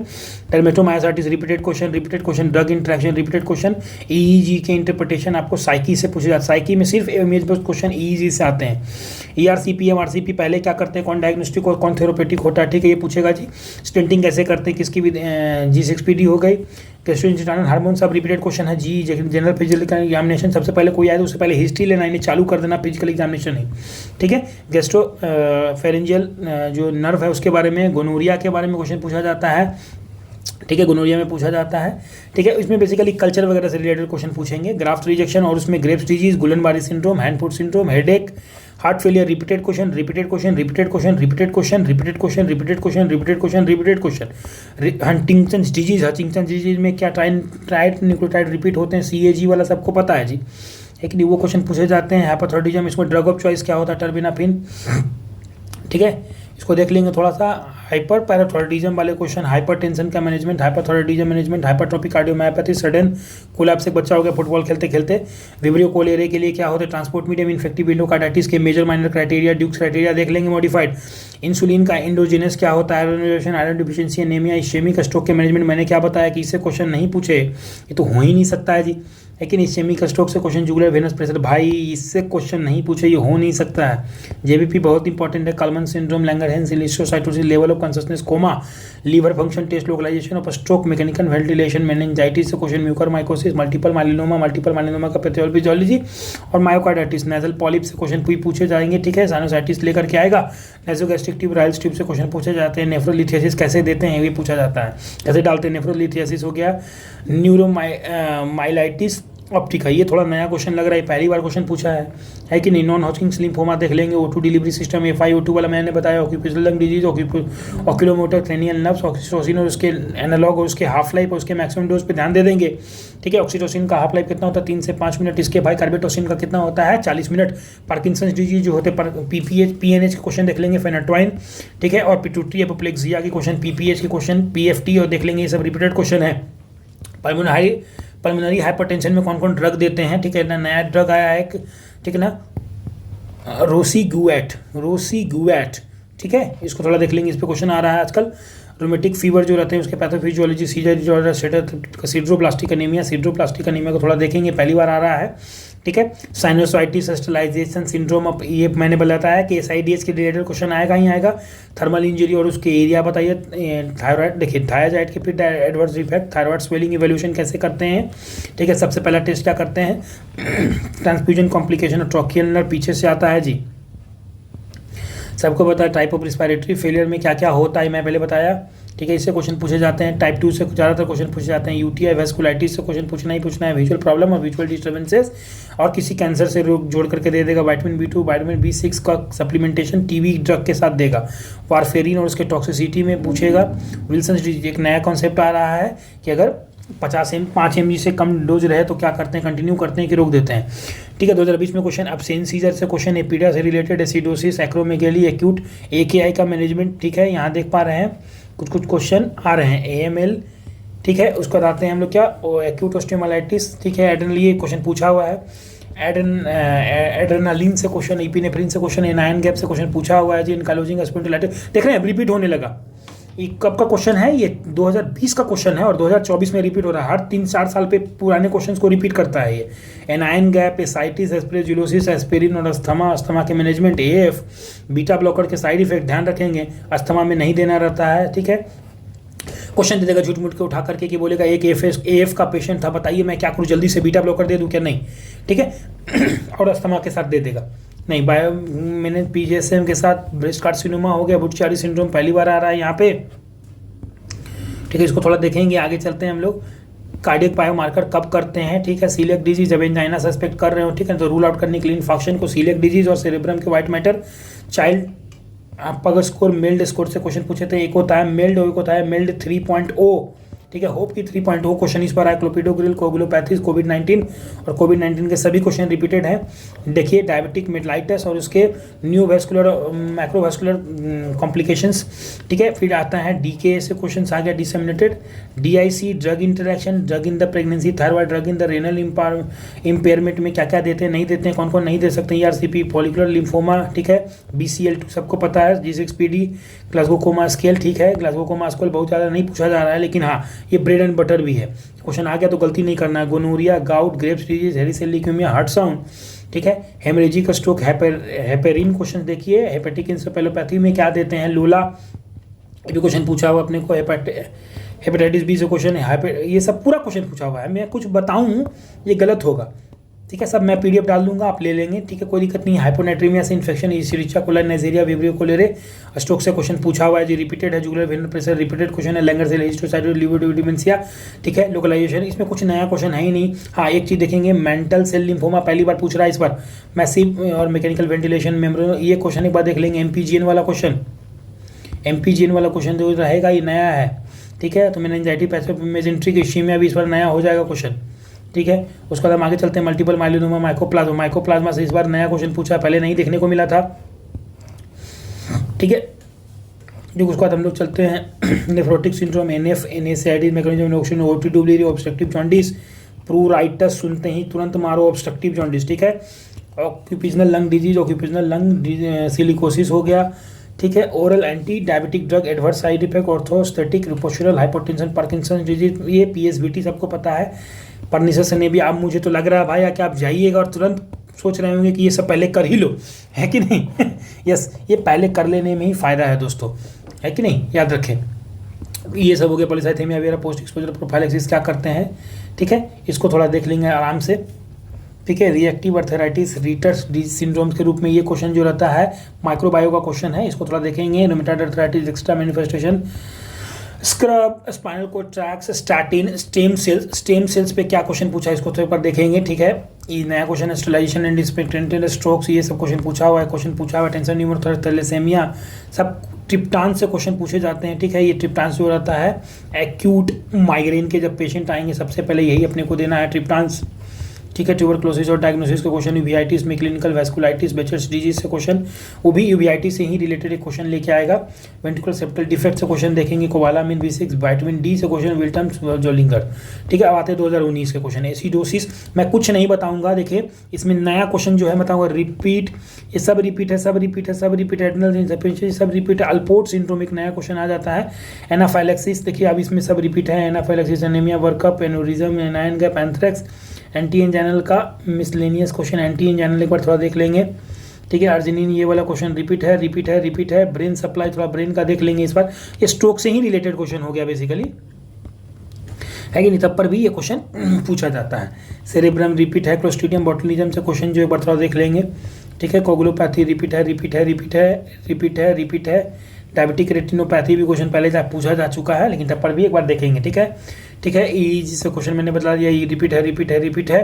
dermatomyositis repeated question, drug interaction repeated question, EEG के इंटरप्रिटेशन आपको साइकी से पूछे जाते हैं, साइकी में सिर्फ इमेज बेस्ड क्वेश्चन EEG से आते हैं। ERCP, MRCP पहले क्या करते हैं, कौन डायग्नोस्टिक और कौन थेरोपेटिक होता है, ठीक है, ये पूछेगा जी। स्टेंटिंग कैसे करते हैं, किसकी भी G6PD हो गई, गैस्ट्रोइंटेस्टाइनल हार्मोन, सब रिपीटेड क्वेश्चन है जी। जनरल फिजिकल एग्जामिनेशन, सबसे पहले कोई आए तो उससे पहले हिस्ट्री लेना, इन्हें चालू कर देना, फिजिकल एग्जामिनेशन नहीं, ठीक है। गैस्ट्रो फेरेंजियल जो नर्व है उसके बारे में, गोनोरिया के बारे में क्वेश्चन पूछा जाता है, ठीक है, गोनोरिया में पूछा जाता है, ठीक है। इसमें बेसिकली कल्चर वगैरह से रिलेटेड क्वेश्चन पूछेंगे। ग्राफ्ट रिजेक्शन और उसमें Graves disease, Guillain Barre syndrome, hand foot syndrome, headache, heart failure, repeated question, Huntington disease में क्या ट्राइड न्यूक्लियोटाइड रिपीट होते हैं, CAG वाला सबको पता है जी, है कि नहीं, वो क्वेश्चन पूछे जाते हैं। हाइपोथायरायडिज्म, इसमें ड्रग ऑफ चॉइस क्या होता है, टर्बिनाफिन, ठीक है, इसको देख लेंगे थोड़ा सा। हाइपर पैराथायरायडिज्म वाले क्वेश्चन, हाइपरटेंशन का management, hyperthyroidism management, hypertrophic cardiomyopathy, sudden collapse से बच्चा हो गया फुटबॉल खेलते खेलते, विब्रियो कोलेरे के लिए क्या होता है, ट्रांसपोर्ट मीडियम, इन्फेक्टिव एंडोकार्डाइटिस के major minor criteria, Duke's criteria देख लेंगे। मॉडिफाइड इंसुलिन का एंडोजेनस क्या होता है, iron deficiency, anaemia, ischaemic stroke के मैनेजमेंट, मैंने क्या बताया कि इससे क्वेश्चन नहीं पूछे, ये तो हो ही नहीं सकता है जी, लेकिन इश्केमिक स्ट्रोक से क्वेश्चन, जुगुलर वेनस प्रेशर, भाई इससे क्वेश्चन नहीं पूछे, ये हो नहीं सकता है। JBP बहुत इंपॉर्टेंट है, Kallmann syndrome, Langerhans, histiocytosis, level of consciousness, coma, liver function test, localisation of stroke, mechanical ventilation, meningitis से question, mucor mycosis, multiple myeloma का पैथोलॉजी और मायोकार्डाइटिस, नेजल पॉलिप से क्वेश्चन पूछे जाएंगे, ठीक है। साइनोसाइटिस लेकर के आएगा, नेसोगैस्ट्रिक ट्यूब, राइल्स ट्यूब से क्वेश्चन पूछे जाते हैं। नेफ्रोलिथियासिस कैसे देते हैं, ये पूछा जाता है, कैसे डालते हैं, नेफ्रोलिथियासिस हो गया। न्यूरोमाइलाइटिस ऑप्टिका, ये थोड़ा नया क्वेश्चन लग रहा है, पहली बार क्वेश्चन पूछा है कि नहीं। नॉन हॉजकिंस लिम्फोमा देख लेंगे। O2 डिलीवरी सिस्टम, FiO2 वाला मैंने बताया, occupational lung disease, oculomotor cranial nerves, oxytocin और उसके एनालॉग और उसके हाफ लाइफ और उसके मैक्सिमम डोज पे ध्यान दे देंगे, ठीक है। ऑक्सीटोसिन का हाफ लाइफ कितना होता है, 3 से 5 मिनट, इसके भाई कार्बेटोसिन का कितना होता है, 40 मिनट। पार्किंसंस डिजीज जो होते हैं, PNH के क्वेश्चन देख लेंगे, फेनाटोइन, ठीक है, और पिट्यूटरी एपोप्लेक्सिया के क्वेश्चन, PPH के क्वेश्चन, PFT और देख लेंगे, ये सब रिपीटेड क्वेश्चन है। पल्मोनरी हाइपरटेंशन में कौन कौन ड्रग देते हैं, ठीक है ना, नया ड्रग आया है एक, ठीक है ना, रोसीगुएट, ठीक है, इसको थोड़ा देख लेंगे, इस पर क्वेश्चन आ रहा है आजकल। रोमेटिक फीवर जो रहते हैं उसके पैथोफिजियोलॉजी, सिड्रोप्लास्टिक अनीमिया को थोड़ा देखेंगे, पहली बार आ रहा है, ठीक है। साइनोसाइटिस, स्टेलाइजेशन सिंड्रोम, अब ये मैंने बताया कि SIDS के रिलेटेड क्वेश्चन आएगा ही आएगा। थर्मल इंजरी और उसके एरिया बताइए। थायराइड, देखिए थायराइड के फिर adverse effect, thyroid swelling evolution कैसे करते हैं, ठीक है, सबसे पहला टेस्ट क्या करते हैं, ट्रांसफ्यूजन कॉम्प्लिकेशन और ट्रॉकियल नर्व पीछे से आता है जी, सबको पता है। टाइप ऑफ रिस्पायरेटरी फेलियर में क्या क्या होता है मैं पहले बताया, ठीक है, इससे क्वेश्चन पूछे जाते हैं। टाइप 2 से ज़्यादातर क्वेश्चन पूछे जाते हैं। UTI, वेस्कुलाइटिस से क्वेश्चन पूछना ही पूछना है। विजुअल प्रॉब्लम और विजुअल डिस्टर्बेंसेस और किसी कैंसर से रोग जोड़ करके दे देगा। विटामिन B2, विटामिन B6 का सप्लीमेंटेशन TB ड्रग के साथ देगा। वारफेरिन और उसके टॉक्सिसिटी में पूछेगा। विल्सन डिजीज, एक नया कॉन्सेप्ट आ रहा है कि अगर 5 mg से कम डोज रहे तो क्या करते हैं, कंटिन्यू करते हैं कि रोक देते हैं। ठीक है, 2020 में क्वेश्चन अब्सेन सीजर से क्वेश्चन, एपीडिया से related, acidosis, acromegaly, acute AKI का मैनेजमेंट। ठीक है, यहाँ देख पा रहे हैं कुछ क्वेश्चन आ रहे हैं, AML। ठीक है, उसको बताते हैं हम लोग क्या, एक्यूट ऑस्टियोमाइलाइटिस। ठीक है, एड्रेनल, ये क्वेश्चन पूछा हुआ है। एड्रेनालिन से क्वेश्चन, इपिनेफ्रिन से क्वेश्चन, एनायन गैप से क्वेश्चन पूछा हुआ है जी। इनकालोजिंग स्पॉन्डिलाइटिस देख रहे हैं, रिपीट होने लगा। ये कब का क्वेश्चन है, ये 2020 का क्वेश्चन है और 2024 में रिपीट हो रहा है। हर 3-4 साल पे पुराने क्वेश्चंस को रिपीट करता है ये। एनायन गैप, एसाइटिस, एस्पेरिजुलोसिस, एस्पिरिन और अस्थमा के मैनेजमेंट, AF, बीटा ब्लॉकर के साइड इफेक्ट ध्यान रखेंगे, अस्थमा में नहीं देना रहता है। ठीक है, क्वेश्चन दे देगा झूठ मूठ के उठा करके कि बोलेगा एक AF का पेशेंट था, बताइए मैं क्या करूँ, जल्दी से बीटा ब्लॉकर दे दूँ क्या, नहीं। ठीक है और अस्थमा के साथ दे देगा, नहीं। मैंने PGSM के साथ ब्रेस्ट कार्सिनोमा हो गया, बुट-चारी सिंड्रोम पहली बार आ रहा है यहाँ पे। ठीक है, इसको थोड़ा देखेंगे, आगे चलते हैं हम लोग। कार्डियक बायोमार्कर कब करते हैं, ठीक है। सीलियक डिजीज, जब एंजाइना सस्पेक्ट कर रहे हो, ठीक है, तो रूल आउट करने के लिए इन्फेक्शन को सीलियक डिजीज और सेरेब्रम के वाइट मैटर। चाइल्ड आप अगर स्कोर मेल्ड स्कोर से क्वेश्चन पूछे थे, एक होता है मेल्ड और एक होता है मेल्ड 3.0। ठीक है, होप की 3.0 क्वेश्चन इस पर आया। क्लोपिडोग्रिल, कोगुलोपैथीज, कोविड-19 और कोविड-19 के सभी क्वेश्चन रिपीटेड हैं। देखिए, डायबिटिक मेडिलाइटिस और उसके न्यूवैस्कुलर मैक्रोवैस्कुलर कॉम्प्लिकेशंस। ठीक है, फिर आता है DKA से क्वेश्चन आ गया, disseminated DIC, drug interaction, drug in the pregnancy, thyroid drug in the renal impairment में क्या क्या देते हैं, नहीं देते हैं, कौन कौन नहीं दे सकते हैं, ERCP, फॉलिकुलर लिम्फोमा। ठीक है, BCL2 सबको पता है, G6PD, ग्लासगो कोमा स्केल। ठीक है, ग्लासगो कोमा स्केल बहुत ज़्यादा नहीं पूछा जा रहा है, लेकिन हाँ ये ब्रेड एंड बटर भी है। क्वेश्चन आ गया तो गलती नहीं करना है। Gonorrhoea, gout, Graves disease, hairy cell leukaemia, heart sound. ठीक है, हेमरेजिक स्ट्रोक, हेपेरिन क्वेश्चन देखिए। हेपेटिक इंसेफेलोपैथी में क्या देते हैं, लूला, ये क्वेश्चन पूछा हुआ अपने को। हेपेटाइटिस B से क्वेश्चन है, ये सब पूरा क्वेश्चन पूछा हुआ है। मैं कुछ बताऊँ ये गलत होगा, ठीक है, सब मैं PDF डाल दूंगा, आप ले लेंगे। ठीक है, कोई दिक्कत नहीं। हाइपोनेट्रीमिया से infection, Escherichia coli, Neisseria, Vibrio cholerae. Stroke से क्वेश्चन पूछा हुआ है जी, रिपीटेड है। Jugular vein pressure repeated question है। Langer cell, histiocytosis, liver dementia. ठीक है, लोकलाइजेशन, इसमें कुछ नया क्वेश्चन है ही नहीं। हाँ, एक चीज़ देखेंगे, मेंटल सेल लिम्फोमा पहली बार पूछ रहा है इस बार। मैसिव और मैकेनिकल वेंटिलेशन मेम्ब्रेन, ये क्वेश्चन एक बार देख लेंगे। MPGN वाला क्वेश्चन, MPGN वाला क्वेश्चन जो रहेगा ये नया है। ठीक है, तो मेनिंजाइटी, पैसिव मेजेंट्रिक इश्चीमिया भी इस बार नया हो जाएगा क्वेश्चन। ठीक है, उसके बाद हम आगे चलते हैं। मल्टीपल माइलोनोमा, माइकोप्लाज्मा से इस बार नया क्वेश्चन पूछा है, पहले नहीं देखने को मिला था। ठीक है, जो उसके बाद हम लोग चलते हैं nephrotic syndrome, NF, NSAID, mechanism of action, OTW, obstructive jaundice. Pruritus सुनते ही तुरंत मारो, ऑब्स्ट्रक्टिव जॉन्डिस। ठीक है, occupational lung disease, occupational lung silicosis हो गया। ठीक है, oral anti diabetic drug, adverse side effect, orthostatic postural hypotension, Parkinson disease, ये PSVT सबको पता है। परनिसस ने भी, आप मुझे तो लग रहा है भाई कि आप जाइएगा और तुरंत सोच रहे होंगे कि ये सब पहले कर ही लो, है कि नहीं। यस, ये पहले कर लेने में ही फ़ायदा है दोस्तों, है कि नहीं, याद रखें। ये सब हो गया। Polycythaemia vera, post exposure prophylaxis क्या करते हैं। ठीक है, इसको थोड़ा देख लेंगे आराम से। ठीक है, रिएक्टिव अर्थराइटिस, रीटर्स सिंड्रोम के रूप में ये क्वेश्चन जो रहता है माइक्रोबायो का क्वेश्चन है, इसको थोड़ा देखेंगे। Rheumatoid arthritis, extra manifestation, scrub, spinal cord tracks, statin, stem cells पे क्या क्वेश्चन पूछा है, इसको थोड़े पर देखेंगे। ठीक है, ये नया क्वेश्चन है। स्टेलाइजेशन एंड डिस्पेक्टेंटेड स्ट्रोक्स, ये सब क्वेश्चन पूछा हुआ है। टेंशन न्यूमर, थैलेसेमिया, सब ट्रिप्टान से क्वेश्चन पूछे जाते हैं। ठीक है, ये ट्रिप्टान जो रहता है एक्यूट माइग्रेन के जब पेशेंट आएंगे सबसे पहले यही अपने को देना है, ट्रिप्टान्स। ठीक है, ट्यूबरक्लोसिस और डायग्नोसिस का क्वेश्चन, यूवीआईटिस में क्लिनिकल वैस्कुलाइटिस, बेचर्स डिजीज से क्वेश्चन, वो भी यूवीआईटी से ही रिलेटेड एक क्वेश्चन लेके आएगा। वेंट्रिकुलर सेप्टल डिफेक्ट से क्वेश्चन देखेंगे। कोबालामिन B6, विटामिन D से क्वेश्चन, विल्टम्स, जोलिंगर। ठीक है, अब आते हैं 2019 के क्वेश्चन। एसिडोसिस मैं कुछ नहीं बताऊंगा, देखिए इसमें नया क्वेश्चन जो है बताऊंगा, रिपीट, ये सब रिपीट है, एड्रेनल इनसफिशिएंसी सब रिपीट है। अल्पोर्ट सिंड्रोम एक नया क्वेश्चन आ जाता है। एनाफाइलैक्सिस देखिए अब इसमें सब रिपीट है। Anaphylaxis, anaemia, workup, aneurysm, anion gap, anthrax, anti anginal का मिसलेनियस क्वेश्चन, एंटी एंजाइनल एक बार थोड़ा देख लेंगे। ठीक है, अर्जिनिन ये वाला क्वेश्चन रिपीट है। ब्रेन सप्लाई थोड़ा ब्रेन का देख लेंगे इस बार। ये स्ट्रोक से ही रिलेटेड क्वेश्चन हो गया बेसिकली, है कि नहीं, तब पर भी ये क्वेश्चन पूछा जाता है। सेरेब्रम रिपीट है। क्लोस्ट्रीडियम बोटुलिज्म से क्वेश्चन जो एक बार थोड़ा देख लेंगे। ठीक है, कोगुलोपैथी रिपीट है। डायबिटिक रेटिनोपैथी भी क्वेश्चन पहले पूछा जा चुका है, लेकिन तब पर भी एक बार देखेंगे। ठीक है, EEG से क्वेश्चन मैंने बता दिया, ये रिपीट है।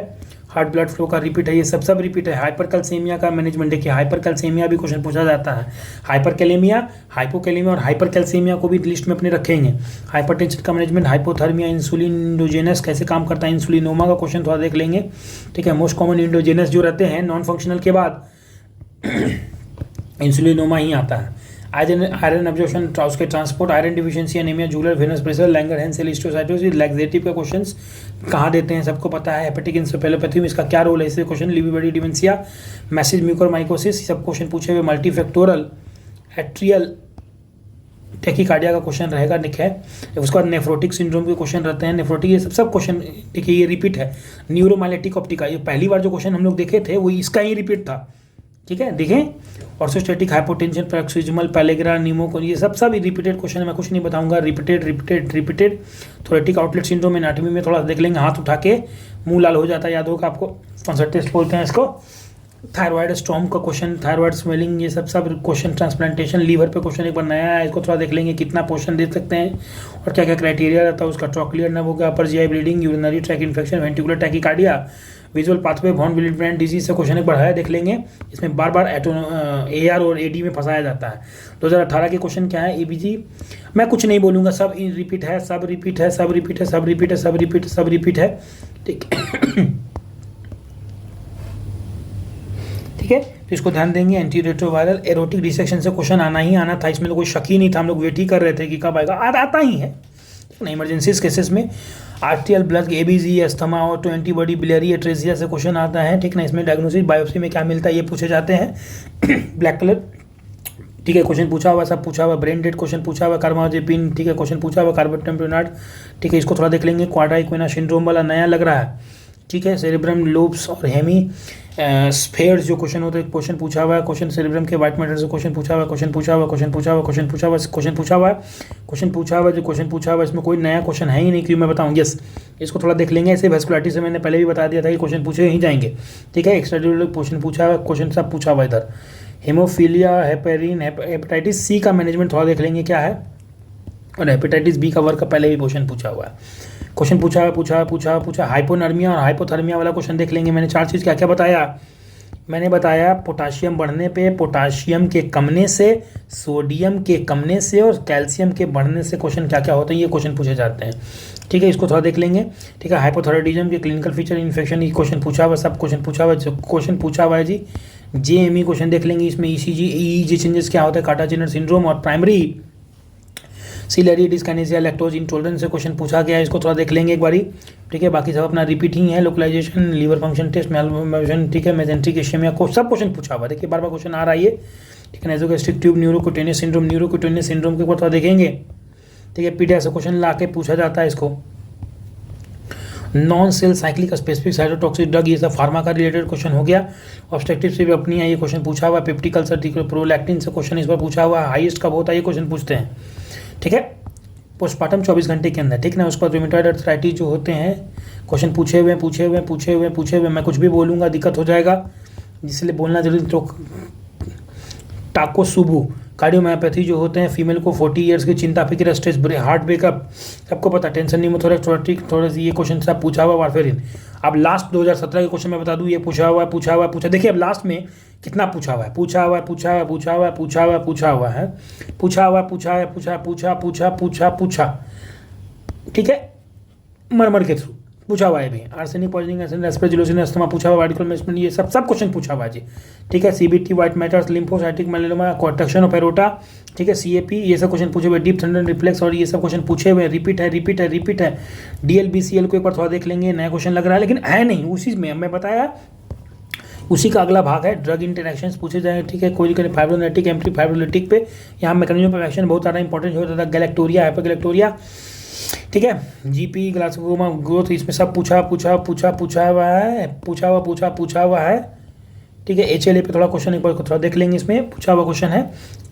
हार्ट ब्लड फ्लो का रिपीट है, ये सब रिपीट है। हाइपरकैल्सीमिया का मैनेजमेंट देखिए, हाइपरकैल्सीमिया भी क्वेश्चन पूछा जाता है। हाइपरकैलेमिया, हाइपोकैलेमिया और हाइपरकैल्सीमिया को भी लिस्ट में अपने रखेंगे। हाइपरटेंशन का मैनेजमेंट, हाइपोथर्मिया, इंसुलिन इंडोजेनस कैसे काम करता है, इंसुलिनोमा का क्वेश्चन थोड़ा देख लेंगे, ठीक है। मोस्ट कॉमन इंडोजेनस जो रहते हैं नॉन फंक्शनल के बाद इंसुलिनोमा ही आता है। आयरन एब्जॉर्प्शन, उसके transport, iron deficiency, anaemia, jugular venous pressure, Langerhans histiocytosis, laxative के क्वेश्चंस कहाँ देते हैं सबको पता है। हेपेटिक इंसेफेलोपैथी में इसका क्या रोल है, इससे question. Lewy body dementia, message mucormycosis, सब क्वेश्चन पूछे हुए। मल्टीफैक्टोरल एट्रियल टैकीकार्डिया का क्वेश्चन रहेगा, है। उसके बाद नेफ्रोटिक सिंड्रोम के क्वेश्चन रहते हैं। नेफ्रोटिक ये सब क्वेश्चन देखिए, ये रिपीट है। न्यूरोमाइलेटिक ऑप्टिका, ये पहली बार जो क्वेश्चन हम लोग देखे थे वो इसका ही रिपीट था, ठीक है। देखें, orthostatic hypotension, paroxysmal, pellagra, Numa, ये सब रिपीटेड क्वेश्चन है, मैं कुछ नहीं बताऊंगा। रिपीटेड। थोरेटिक आउटलेट सिंड्रोम एनाटॉमी में थोड़ा देख लेंगे, हाथ उठा के मुंह लाल हो जाता है, याद होगा आपको, कौन सा टेस्ट बोलते हैं इसको। थायराइड स्टॉर्म का क्वेश्चन, थायराइड स्वेलिंग, ये सब क्वेश्चन। ट्रांसप्लांटेशन, लीवर पे क्वेश्चन एक बार नया है, इसको थोड़ा देख लेंगे, कितना पोर्शन दे सकते हैं और क्या क्या क्राइटेरिया रहता है उसका। ट्रॉक्लियर नर्व हो गया, upper GI bleeding, urinary tract infection, ventricular tachycardia, visual pathway, von Willebrand disease से क्वेश्चन एक बढ़ाया देख लेंगे। इसमें बार बार AR और AD में फंसाया जाता है। 2018 के क्वेश्चन क्या है, ABG, मैं कुछ नहीं बोलूँगा, सब रिपीट है, सब रिपीट है, सब रिपीट है, सब रिपीट है, सब रिपीट, सब रिपीट है, ठीक ठीक है। तो इसको ध्यान देंगे। एंटीरेट्रोवायरल एरोटिक डिसेक्शन से क्वेश्चन आना ही आना था, इसमें तो कोई शक ही नहीं था, हम लोग वेट ही कर रहे थे कि कब आएगा, आता ही है। इमरजेंसीज केसेस में आर्टियल ब्लड, ABG, अस्थमा और तो एंटीबॉडी, बिलियरी एट्रेसिया से क्वेश्चन आता है, ठीक ना। इसमें डायग्नोसिस, बायोप्सी में क्या मिलता है ये पूछे जाते हैं। ब्लैक कलर, ठीक है, क्वेश्चन पूछा हुआ, सब पूछा हुआ। ब्रेन डेड क्वेश्चन पूछा हुआ। कार्बाजेपिन, ठीक है, क्वेश्चन पूछा हुआ। कार्बोटेम्पोनाट, ठीक है, इसको थोड़ा देख लेंगे। क्वाड्राइक्विना सिंड्रोम वाला नया लग रहा है, ठीक है। सेरेब्रम लोब्स और हेमी स्फेयर्स जो क्वेश्चन होते हैं, क्वेश्चन पूछा हुआ है। क्वेश्चन सेरेब्रम के व्हाइट मैटर से क्वेश्चन पूछा हुआ है, क्वेश्चन पूछा हुआ, क्वेश्चन पूछा हुआ, क्वेश्चन पूछा हुआ, क्वेश्चन पूछा हुआ है, क्वेश्चन पूछा हुआ, जो क्वेश्चन पूछा हुआ इसमें कोई नया क्वेश्चन है ही नहीं, क्यों मैं बताऊँ। यस, इसको थोड़ा देख लेंगे। ऐसे वेस्कुलाइटिस से मैंने पहले भी बता दिया था कि क्वेश्चन पूछे ही जाएंगे, ठीक है। एक्स्ट्राड्यूलर क्वेश्चन पूछा हुआ, क्वेश्चन सब पूछा हुआ इधर। हेमोफीलिया, हेपेरिन, हेपेटाइटिस C का मैनेजमेंट थोड़ा देख लेंगे क्या है, और हेपेटाइटिस B का वर्क का पहले भी क्वेश्चन पूछा हुआ है। क्वेश्चन पूछा। हाइपोनर्मिया और हाइपोथर्मिया वाला क्वेश्चन देख लेंगे। मैंने 4 चीज़ क्या क्या बताया, मैंने बताया पोटाशियम बढ़ने पे, पोटाशियम के कमने से, सोडियम के कमने से और कैल्शियम के बढ़ने से क्वेश्चन क्या क्या होते हैं, ये क्वेश्चन पूछे जाते हैं, ठीक है। इसको थोड़ा देख लेंगे, ठीक है। हाइपोथायराइडिज्म के क्लिनिकल फीचर, इन्फेक्शन, ये क्वेश्चन पूछा हुआ, सब क्वेश्चन पूछा हुआ, क्वेश्चन पूछा हुआ है जी। JME क्वेश्चन देख लेंगे, इसमें ECG, EEG चेंजेस क्या होता है, कार्टाजेनर सिंड्रोम और primary ciliary dyskinesia, lactose intolerance से क्वेश्चन पूछा गया है, इसको थोड़ा देख लेंगे एक बारी, ठीक है। बाकी सब अपना रिपीट ही है। Localisation, liver function test, malfunction, ठीक है। मेजेंट्रिक इश्यमिया को सब क्वेश्चन पूछा हुआ, देखिए बार बार क्वेश्चन आ रहा है ये, ठीक है। नेजोगैस्ट्रिक ट्यूब, न्यूरोक्यूटेनियस सिंड्रोम के ऊपर थोड़ा देखेंगे, ठीक है। PDA से क्वेश्चन ला के पूछा जाता है इसको। Non cell cyclic specific cytotoxic drug, ये सब फार्मा का रिलेटेड क्वेश्चन हो गया। ऑब्स्ट्रक्टिव से भी अपनी है, ये क्वेश्चन पूछा हुआ है। पेप्टिक अल्सर, प्रोलैक्टिन से क्वेश्चन इस पर पूछा हुआ है। हाईएस्ट कब होता है, ये क्वेश्चन पूछते हैं, ठीक है। पोस्टमार्टम 24 घंटे के अंदर, ठीक ना। उसके बाद रूमेटॉइड अर्थराइटिस जो होते हैं, क्वेश्चन पूछे हुए, मैं कुछ भी बोलूँगा दिक्कत हो जाएगा, इसलिए बोलना जरूरी। तो टाकोसुबू, कार्डियोमायोपैथी जो होते हैं, फीमेल को 40 ईयर्स की चिंता, फिक्र, स्ट्रेस, हार्ट ब्रेकअप, सबको पता। टेंशन, न्यूमोथोरैक्स, थोड़ा सी ये क्वेश्चन सब पूछा हुआ। वारफेरिन, अब लास्ट 2017 के क्वेश्चन मैं बता दूं, ये पूछा हुआ। देखिए अब लास्ट में कितना पूछा हुआ है, ठीक है। मरमर के थ्रू पूछा हुआ है भी। आर्सेनिक पॉइजनिंग, एस्परजिलोसिस, अस्थमा पूछा हुआ, आर्टिकल मैनेजमेंट, ये सब क्वेश्चन पूछा हुआ जी, ठीक है। CBT, white matters, lymphocytic melanoma, contraction of aorta, ठीक है। CAP, ये सब क्वेश्चन पूछे हुए। डीप थंडर रिफ्लेक्स, और ये सब क्वेश्चन पूछे हुए। रिपीट है। DLBCL को एक बार थोड़ा देख लेंगे, नया क्वेश्चन लग रहा है लेकिन है नहीं, उसी में मैं बताया उसी का अगला भाग है। ड्रग इंटरेक्शंस पूछे जाएंगे, ठीक है। कोई फाइब्रोनेटिक, एंटी फाइब्रोलिटिक पे यहाँ मैकेनिज्म ऑफ एक्शन बहुत ज़्यादा इंपॉर्टेंट होता था। गैलेक्टोरिया, हाइपरगैलेक्टोरिया, ठीक है। GP, ग्लासोमा ग्रोथ, इसमें सब पूछा हुआ है, ठीक है। HLA पे थोड़ा क्वेश्चन एक बार थोड़ा देख लेंगे, इसमें पूछा हुआ क्वेश्चन है।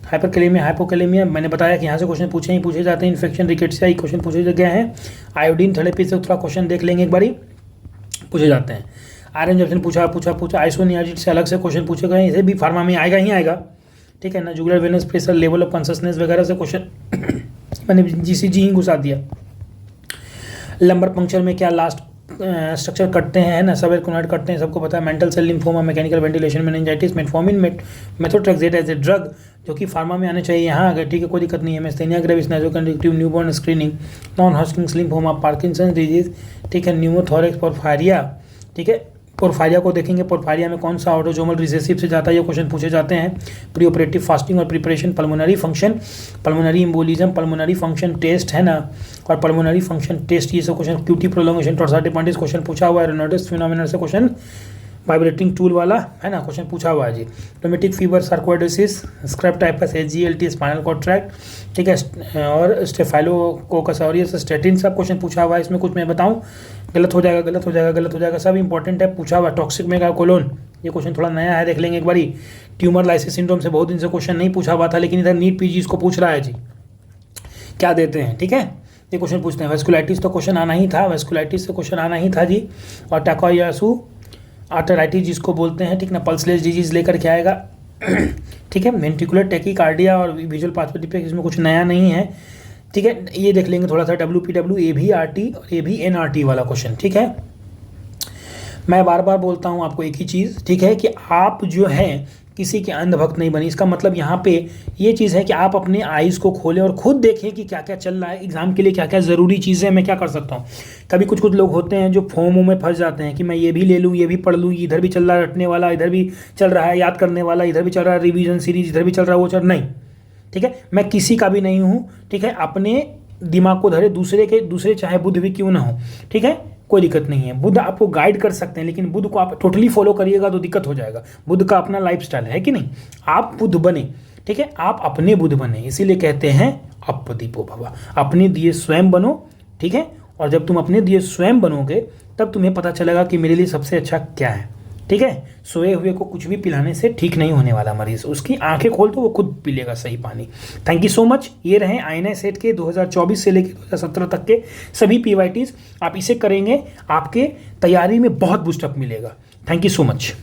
हाइपरकैलेमिया, हाइपोकैलेमिया, मैंने बताया कि यहाँ से क्वेश्चन पूछे जाते हैं। इन्फेक्शन, रिकेट्सिया, ये क्वेश्चन पूछे गए हैं। आयोडीन थेरेपी से थोड़ा क्वेश्चन देख लेंगे एक बारी, पूछे जाते हैं। आयरन जंक्शन पूछा। आइसोनियाजिड से अलग से क्वेश्चन पूछे गए हैं, इसे भी फार्मा में आएगा, ठीक है ना। Jugular venous pressure, level of consciousness वगैरह से क्वेश्चन मैंने GCG ही घुसा दिया। लंबर पंक्चर में क्या लास्ट स्ट्रक्चर कटते हैं, है ना, सब एरकोनॉइड कटते हैं, सबको पता है। Mantle cell lymphoma, mechanical ventilation, meningitis, metformin, methotrexate as a drug, जो कि फार्मा में आने चाहिए यहाँ आ गए, ठीक है, कोई दिक्कत नहीं है। मेस्थेनिया ग्रेविस, नाइजोकंडक्टिव newborn screening, non Hodgkin's lymphoma, Parkinson disease, ठीक है, न्यूमोथोरेक्स, पोरफायरिया, ठीक है, पोरफायरिया को देखेंगे, पोरफायरिया में कौन सा ऑटोजोमल रिसेसिव से जाता है, ये क्वेश्चन पूछे जाते हैं। प्री ऑपरेटिव फास्टिंग और preparation, pulmonary function, pulmonary embolism, pulmonary function test, है ना, और पल्मोनरी फंक्शन टेस्ट, ये सब question. QT prolongation, torsades de pointes question पूछा हुआ है। रेनॉल्ड्स फिनोमेना से क्वेश्चन वाइब्रेटिंग टूल वाला, है ना, क्वेश्चन पूछा हुआ है जी। Rheumatic fever, sarcoidosis, scrub typhus, SGLT, spinal cord tract, ठीक है, और स्टेफाइलोकोकस ऑरियस, स्टेटिन, सब क्वेश्चन पूछा हुआ है। इसमें कुछ मैं बताऊं, गलत हो जाएगा, गलत हो जाएगा, गलत हो जाएगा, सब इंपॉर्टेंट है, पूछा हुआ। टॉक्सिक मेगाकोलोन, ये क्वेश्चन थोड़ा नया है, देख लेंगे एक बारी। ट्यूमर लाइसिस सिंड्रोम से बहुत दिन से क्वेश्चन नहीं पूछा हुआ था, लेकिन इधर नीट PG इसको पूछ रहा है जी, क्या देते हैं, ठीक है, ये क्वेश्चन पूछते हैं। वेस्कुलाइटिस तो क्वेश्चन आना ही था, वेस्कुलाइटिस से क्वेश्चन आना ही था जी। और टाकोयासु आर्टराइटिस जिसको बोलते हैं, ठीक ना, पल्सलेस डिजीज लेकर के आएगा, ठीक है। वेंट्रिकुलर टेकिकार्डिया और विजुअल पाथवे डिफेक्ट, इसमें कुछ नया नहीं है, ठीक है, ये देख लेंगे थोड़ा सा। WPW, AVRT और AVNRT वाला क्वेश्चन, ठीक है। मैं बार बार बोलता हूँ आपको एक ही चीज़, ठीक है, कि आप जो है किसी के अंधभक्त नहीं बनी। इसका मतलब यहाँ पे ये चीज़ है कि आप अपने आइज़ को खोलें और खुद देखें कि क्या क्या चल रहा है, एग्जाम के लिए क्या क्या ज़रूरी चीज़ें मैं क्या कर सकता हूँ। कभी कुछ लोग होते हैं जो फोमो में फंस जाते हैं कि मैं ये भी ले लूँ, ये भी पढ़ लूँ, इधर भी चल रहा है रटने वाला, इधर भी चल रहा है याद करने वाला, इधर भी चल रहा है रिवीजन सीरीज, इधर भी चल रहा है वो चल, नहीं, ठीक है, मैं किसी का भी नहीं हूँ, ठीक है। अपने दिमाग को धरे, दूसरे चाहे बुद्ध भी क्यों ना हो, ठीक है, कोई दिक्कत नहीं है। बुद्ध आपको गाइड कर सकते हैं, लेकिन बुद्ध को आप टोटली फॉलो करिएगा तो दिक्कत हो जाएगा। बुद्ध का अपना लाइफस्टाइल है कि नहीं, आप बुद्ध बने, ठीक है, आप अपने बुद्ध बने, इसीलिए कहते हैं अपदीपो भवा, अपने दिए स्वयं बनो, ठीक है। और जब तुम अपने दिए स्वयं बनोगे तब तुम्हें पता चलेगा कि मेरे लिए सबसे अच्छा क्या है, ठीक है। सोए हुए को कुछ भी पिलाने से ठीक नहीं होने वाला मरीज, उसकी आंखें खोल तो वो खुद पी लेगा सही पानी। Thank you so much. ये रहे INI सेट के 2024 से लेकर 2017 तक के सभी PYTs। आप इसे करेंगे, आपके तैयारी में बहुत बूस्टअप मिलेगा। Thank you so much.